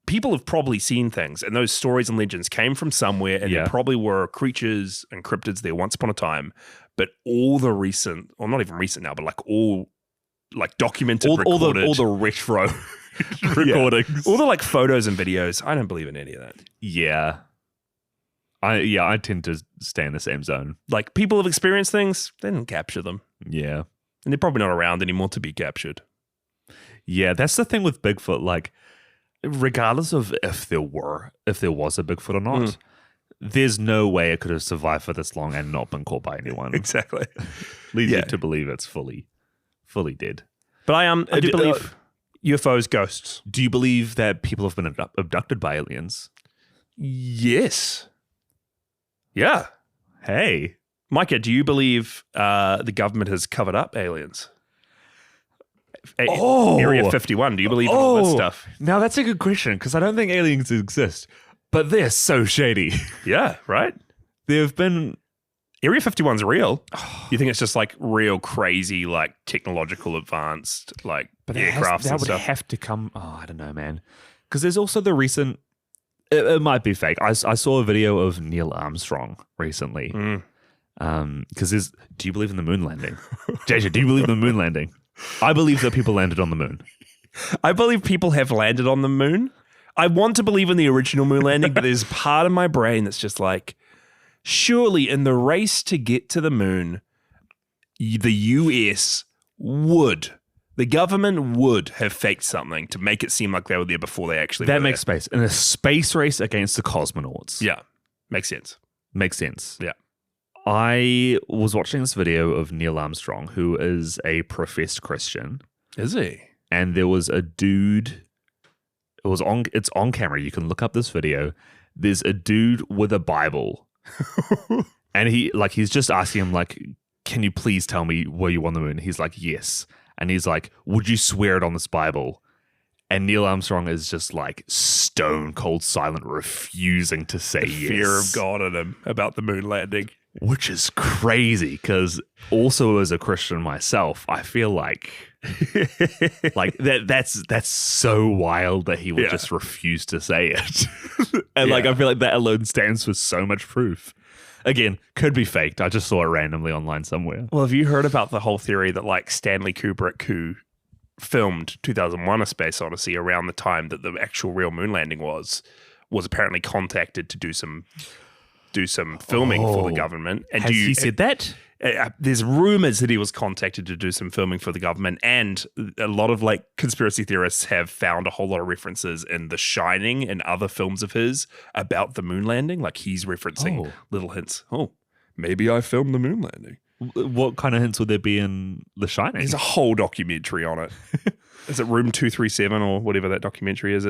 people have probably seen things, and those stories and legends came from somewhere, and there probably were creatures and cryptids there once upon a time. But all the recent, or not even recent now, but like all like documented, recorded, all the retro recordings, all the like photos and videos. I don't believe in any of that. Yeah. I tend to stay in the same zone. Like, people have experienced things, they didn't capture them. Yeah. And they're probably not around anymore to be captured. Yeah, that's the thing with Bigfoot. Like, regardless of if there was a Bigfoot or not, there's no way it could have survived for this long and not been caught by anyone. Exactly. Leads you to believe it's fully dead. But I do believe UFOs, ghosts. Do you believe that people have been abducted by aliens? Yes. Yeah. Hey. Micah, do you believe the government has covered up aliens? Area 51, do you believe in all that stuff? Now that's a good question, because I don't think aliens exist, but they're so shady. Yeah, right? They've been... Area 51's real. You think it's just like real crazy, like technological advanced, like aircrafts and stuff? That would have to come... Oh, I don't know, man. Because there's also the recent... It might be fake. I saw a video of Neil Armstrong recently. Because do you believe in the moon landing? JJ, do you believe in the moon landing? I believe that people landed on the moon. I believe people have landed on the moon. I want to believe in the original moon landing, but there's part of my brain that's just like, surely in the race to get to the moon, the US the government would have faked something to make it seem like they were there before they actually were there. That makes space. In a space race against the cosmonauts. Yeah. Makes sense. Makes sense. Yeah. I was watching this video of Neil Armstrong, who is a professed Christian. Is he? And there was a dude. It's on camera. You can look up this video. There's a dude with a Bible. And he's just asking him, like, can you please tell me were you on the moon? He's like, yes. And he's like, would you swear it on this Bible? And Neil Armstrong is just like stone cold silent, refusing to say yes. Fear of God in him about the moon landing. Which is crazy because also as a Christian myself, I feel like that's so wild that he would just refuse to say it. And I feel like that alone stands for so much proof. Again, could be faked. I just saw it randomly online somewhere. Well, have you heard about the whole theory that Stanley Kubrick, who filmed 2001: A Space Odyssey around the time that the actual real moon landing was apparently contacted to do some filming for the government. And has he said that? There's rumors that he was contacted to do some filming for the government, and a lot of conspiracy theorists have found a whole lot of references in The Shining and other films of his about the moon landing. He's referencing little hints. Oh, maybe I filmed the moon landing. What kind of hints would there be in The Shining? There's a whole documentary on it. Is it Room 237 or whatever that documentary is?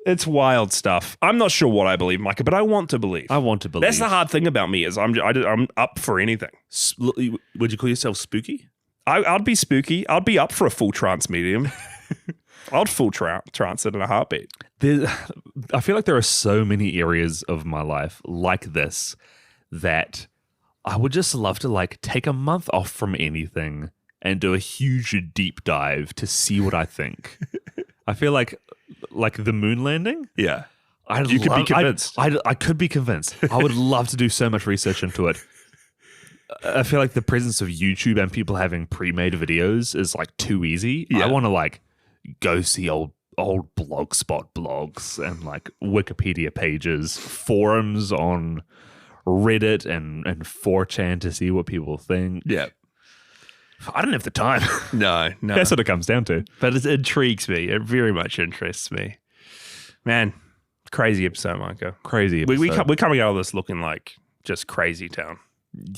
It's wild stuff. I'm not sure what I believe, Micah, but I want to believe. That's the hard thing about me is I'm up for anything. Would you call yourself spooky? I'd be spooky. I'd be up for a full trance medium. I'd full trance it in a heartbeat. I feel like there are so many areas of my life like this that I would just love to take a month off from anything and do a huge deep dive to see what I think. I feel like the moon landing. Yeah. You could be convinced. I could be convinced. I would love to do so much research into it. I feel like the presence of YouTube and people having pre-made videos is too easy. Yeah. I want to go see old Blogspot blogs and Wikipedia pages, forums on Reddit and 4chan to see what people think. Yeah. I don't have the time. No. That's what it comes down to. But it intrigues me. It very much interests me. Man, crazy episode, Micah. Crazy episode. We're coming out of this looking like just crazy town.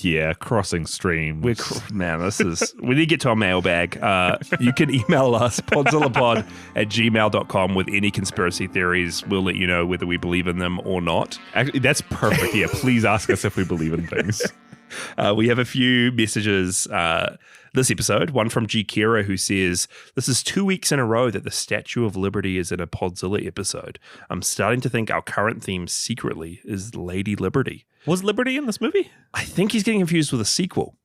Yeah, crossing streams. We need to get to our mailbag. You can email us, podzillapod@gmail.com with any conspiracy theories. We'll let you know whether we believe in them or not. Actually, that's perfect. Yeah, please ask us if we believe in things. We have a few messages this episode. One from G. Kira, who says, "This is 2 weeks in a row that the Statue of Liberty is in a Podzilla episode. I'm starting to think our current theme secretly is Lady Liberty." Was Liberty in this movie? I think he's getting confused with a sequel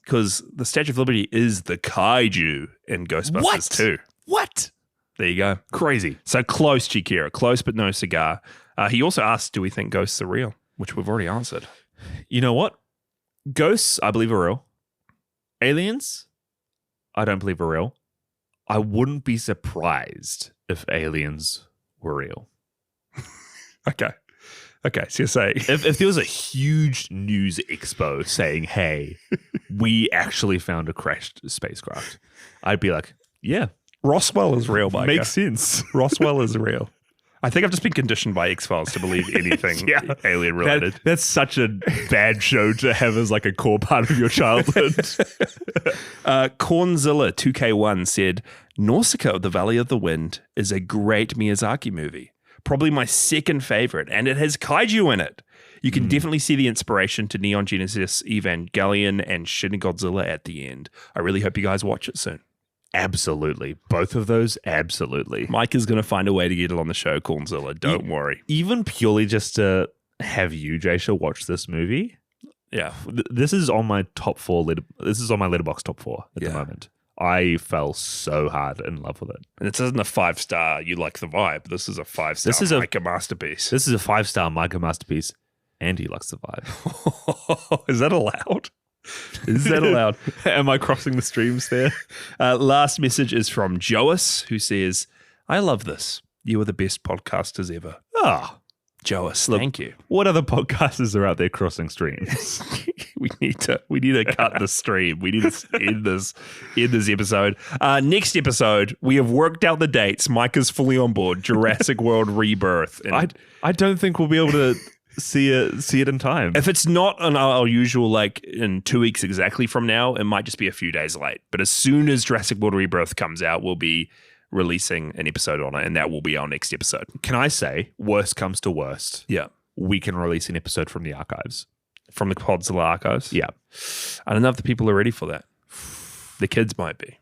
because the Statue of Liberty is the kaiju in Ghostbusters 2. What? There you go. Crazy. So close, G. Kira. Close, but no cigar. He also asked, do we think ghosts are real? Which we've already answered. You know what? Ghosts, I believe, are real. Aliens, I don't believe are real. I wouldn't be surprised if aliens were real. Okay, so you're saying... If there was a huge news expo saying, hey, we actually found a crashed spacecraft, I'd be like, yeah. Roswell is real, Micah. Makes sense. Roswell is real. I think I've just been conditioned by X-Files to believe anything alien-related. That's such a bad show to have as a core part of your childhood. Cornzilla 2K1 said, Nausicaa, The Valley of the Wind is a great Miyazaki movie. Probably my second favorite, and it has kaiju in it. You can definitely see the inspiration to Neon Genesis Evangelion and Shin Godzilla at the end. I really hope you guys watch it soon. Absolutely. Both of those, absolutely. Mike is going to find a way to get it on the show, Cornzilla. Don't worry. Even purely just to have you, Jasha, watch this movie. Yeah. This is on my top 4. This is on my Letterboxd top 4 at the moment. I fell so hard in love with it. And it isn't a 5-star, you like the vibe. This is a 5-star Micah masterpiece. This is a 5-star Micah masterpiece, and he likes the vibe. Is that allowed? Is that allowed? Am I crossing the streams there? Last message is from Joas, who says, I love this. You are the best podcasters ever. Ah, Joas, thank you. What other podcasters are out there crossing streams? we need to cut the stream. We need to end this episode. Next episode, we have worked out the dates. Micah's fully on board. Jurassic World Rebirth. And I don't think we'll be able to see it in time. If it's not on our usual, in 2 weeks exactly from now, it might just be a few days late. But as soon as Jurassic World Rebirth comes out, we'll be releasing an episode on it, and that will be our next episode. Can I say, worst comes to worst? Yeah. We can release an episode from the archives. From the Podzilla archives? Yeah. I don't know if the people are ready for that. The kids might be.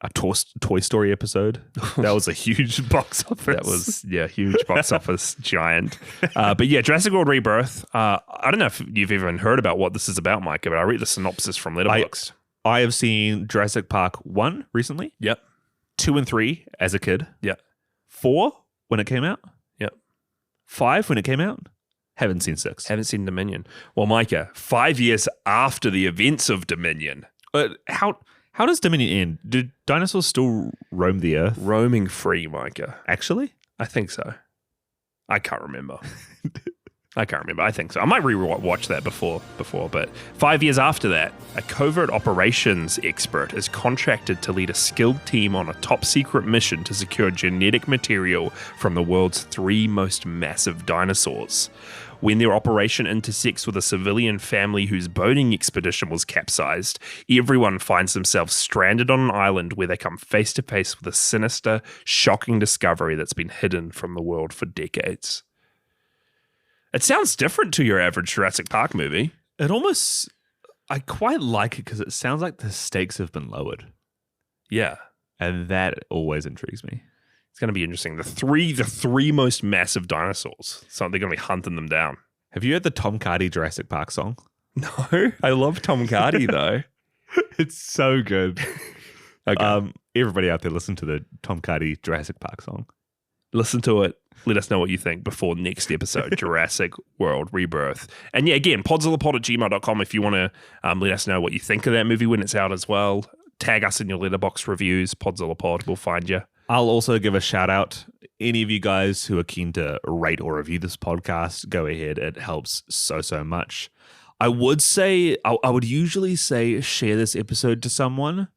a Toy Story episode. That was a huge box office. That was, huge box office giant. But yeah, Jurassic World Rebirth. I don't know if you've even heard about what this is about, Micah, but I read the synopsis from Letterboxd. I have seen Jurassic Park 1 recently. Yep. 2 and 3 as a kid. Yep. 4 when it came out. Yep. 5 when it came out. Haven't seen 6. Haven't seen Dominion. Well, Micah, 5 years after the events of Dominion. How does Dominion end? Do dinosaurs still roam the earth? Roaming free, Micah. Actually? I think so. I can't remember. I think so. I might re-watch that before, but 5 years after that, a covert operations expert is contracted to lead a skilled team on a top-secret mission to secure genetic material from the world's 3 most massive dinosaurs. When their operation intersects with a civilian family whose boating expedition was capsized, everyone finds themselves stranded on an island where they come face to face with a sinister, shocking discovery that's been hidden from the world for decades. It sounds different to your average Jurassic Park movie. I quite like it because it sounds like the stakes have been lowered. Yeah. And that always intrigues me. It's going to be interesting. The three most massive dinosaurs. So they're going to be hunting them down. Have you heard the Tom Hardy Jurassic Park song? No, I love Tom Hardy though. It's so good. Okay. Everybody out there, listen to the Tom Hardy Jurassic Park song. Listen to it. Let us know what you think before next episode, Jurassic World Rebirth. And yeah, again, podzillapod@gmail.com if you want to let us know what you think of that movie when it's out as well. Tag us in your Letterboxd reviews, Podzillapod, we'll find you. I'll also give a shout out. Any of you guys who are keen to rate or review this podcast, go ahead. It helps so much. I would usually say share this episode to someone,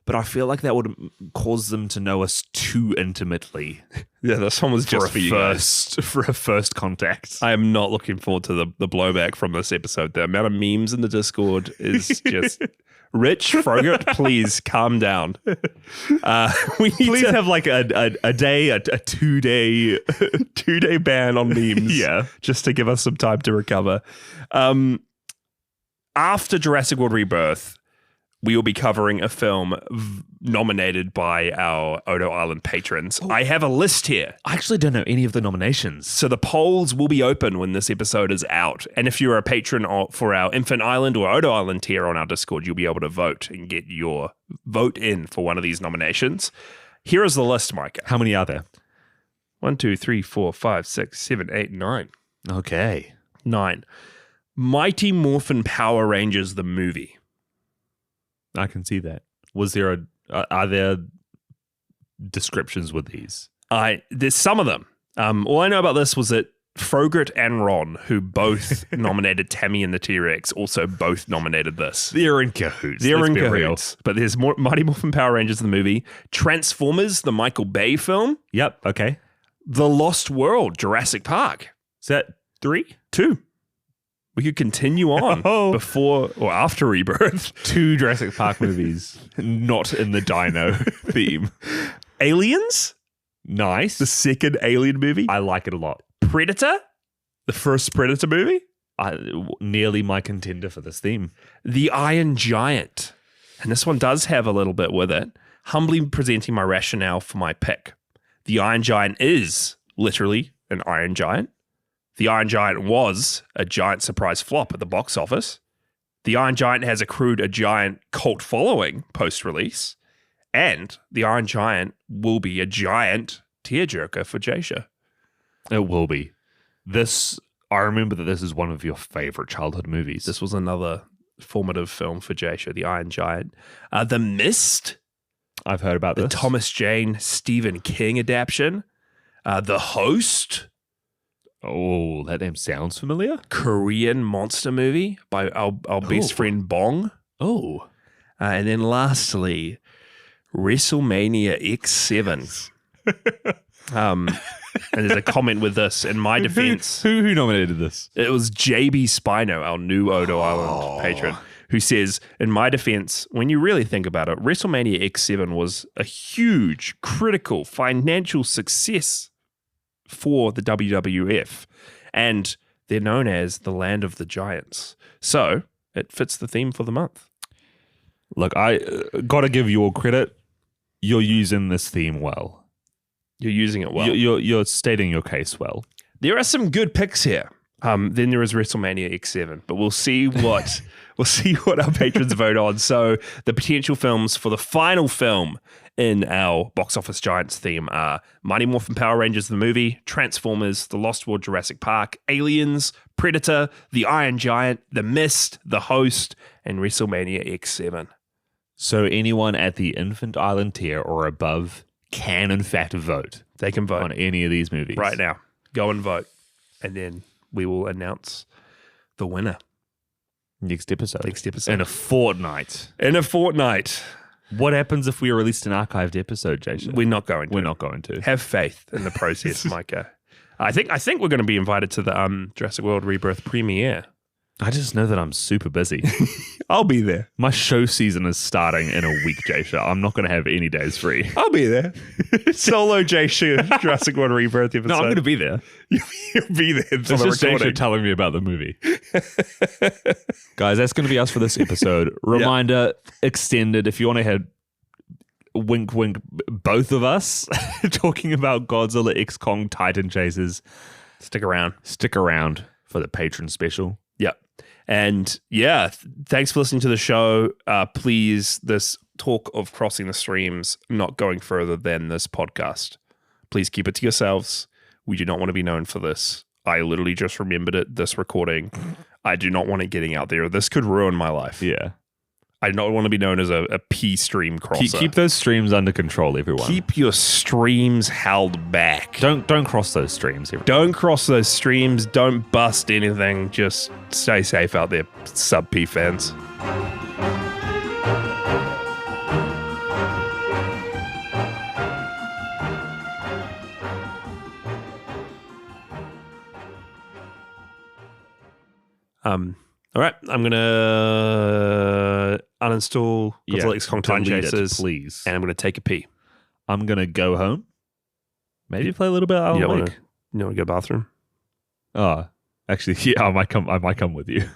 but I feel like that would cause them to know us too intimately. Yeah, this one was just for a first contact. I am not looking forward to the blowback from this episode. The amount of memes in the Discord is just... Rich, Frogurt, please calm down. We need to have like a day, a 2 day, 2 day ban on memes. Yeah, just to give us some time to recover. After Jurassic World Rebirth, we will be covering a film nominated by our Odo Island patrons. I have a list here. I actually don't know any of the nominations. So the polls will be open when this episode is out. And if you're a patron for our Infant Island or Odo Island tier on our Discord, you'll be able to vote and get your vote in for one of these nominations. Here is the list, Micah. How many are there? 1, 2, 3, 4, 5, 6, 7, 8, 9. Okay. 9. Mighty Morphin Power Rangers, the movie. I can see that. Are there descriptions with these? There's some of them. All I know about this was that Frogurt and Ron, who both nominated Tammy and the T-Rex, also both nominated this. They're in cahoots. Real. But there's more Mighty Morphin Power Rangers, the movie. Transformers, the Michael Bay film. Yep. Okay. The Lost World, Jurassic Park. Is that 3? 2. We could continue on before or after Rebirth. 2 Jurassic Park movies, not in the dino theme. Aliens? Nice. The second Alien movie? I like it a lot. Predator? The first Predator movie? Nearly my contender for this theme. The Iron Giant. And this one does have a little bit with it. Humbly presenting my rationale for my pick. The Iron Giant is literally an Iron Giant. The Iron Giant was a giant surprise flop at the box office. The Iron Giant has accrued a giant cult following post-release. And the Iron Giant will be a giant tearjerker for Jasha. It will be. I remember that this is one of your favorite childhood movies. This was another formative film for Jasha, The Iron Giant. The Mist. I've heard about this. The Thomas Jane Stephen King adaptation. The Host. Oh, that name sounds familiar. Korean monster movie by our best friend Bong. Oh. And then lastly, WrestleMania X7. And there's a comment with this. In my defense, who nominated this? It was JBSpino, our new Odo Island patron, who says, in my defense, when you really think about it, WrestleMania X7 was a huge, critical financial success for the WWF, and they're known as the Land of the Giants. So it fits the theme for the month. Look, I got to give you all credit. You're using this theme well. You're using it well. You're stating your case well. There are some good picks here. Then there is WrestleMania X7, but we'll see what our patrons vote on. So the potential films for the final film in our Box Office Giants theme are Mighty Morphin Power Rangers the movie, Transformers, The Lost World Jurassic Park, Aliens, Predator, The Iron Giant, The Mist, The Host, and WrestleMania X7. So anyone at the Infant Island tier or above can in fact vote. They can vote on any of these movies right now. Go and vote, and then we will announce the winner next episode. In a fortnight. What happens if we released an archived episode, Jason? We're not going to. Have faith in the process, Micah. I think we're going to be invited to the Jurassic World Rebirth premiere. I just know that I'm super busy. I'll be there. My show season is starting in a week, Jasha. I'm not going to have any days free. I'll be there. Solo Jasha Jurassic World Rebirth episode. No, I'm going to be there. You'll be there. It's just Jasha telling me about the movie. Guys, that's going to be us for this episode. Reminder, extended. If you want to have wink, wink, both of us talking about Godzilla X Kong Titan chases, stick around for the patron special. Yep. And thanks for listening to the show. Please, this talk of crossing the streams not going further than this podcast. Please keep it to yourselves. We do not want to be known for this. I literally just remembered it, this recording. I do not want it getting out there. This could ruin my life. Yeah. I do not want to be known as a P stream crosser. Keep those streams under control, everyone. Keep your streams held back. Don't cross those streams, everyone. Don't cross those streams. Don't bust anything. Just stay safe out there, sub P fans. All right, I'm gonna uninstall Godzilla X Kong Titan Chasers, please, and I'm gonna take a pee. I'm gonna go home. Maybe play a little bit of Alan Wake. You want to go to the bathroom? Oh, actually, yeah, I might come with you.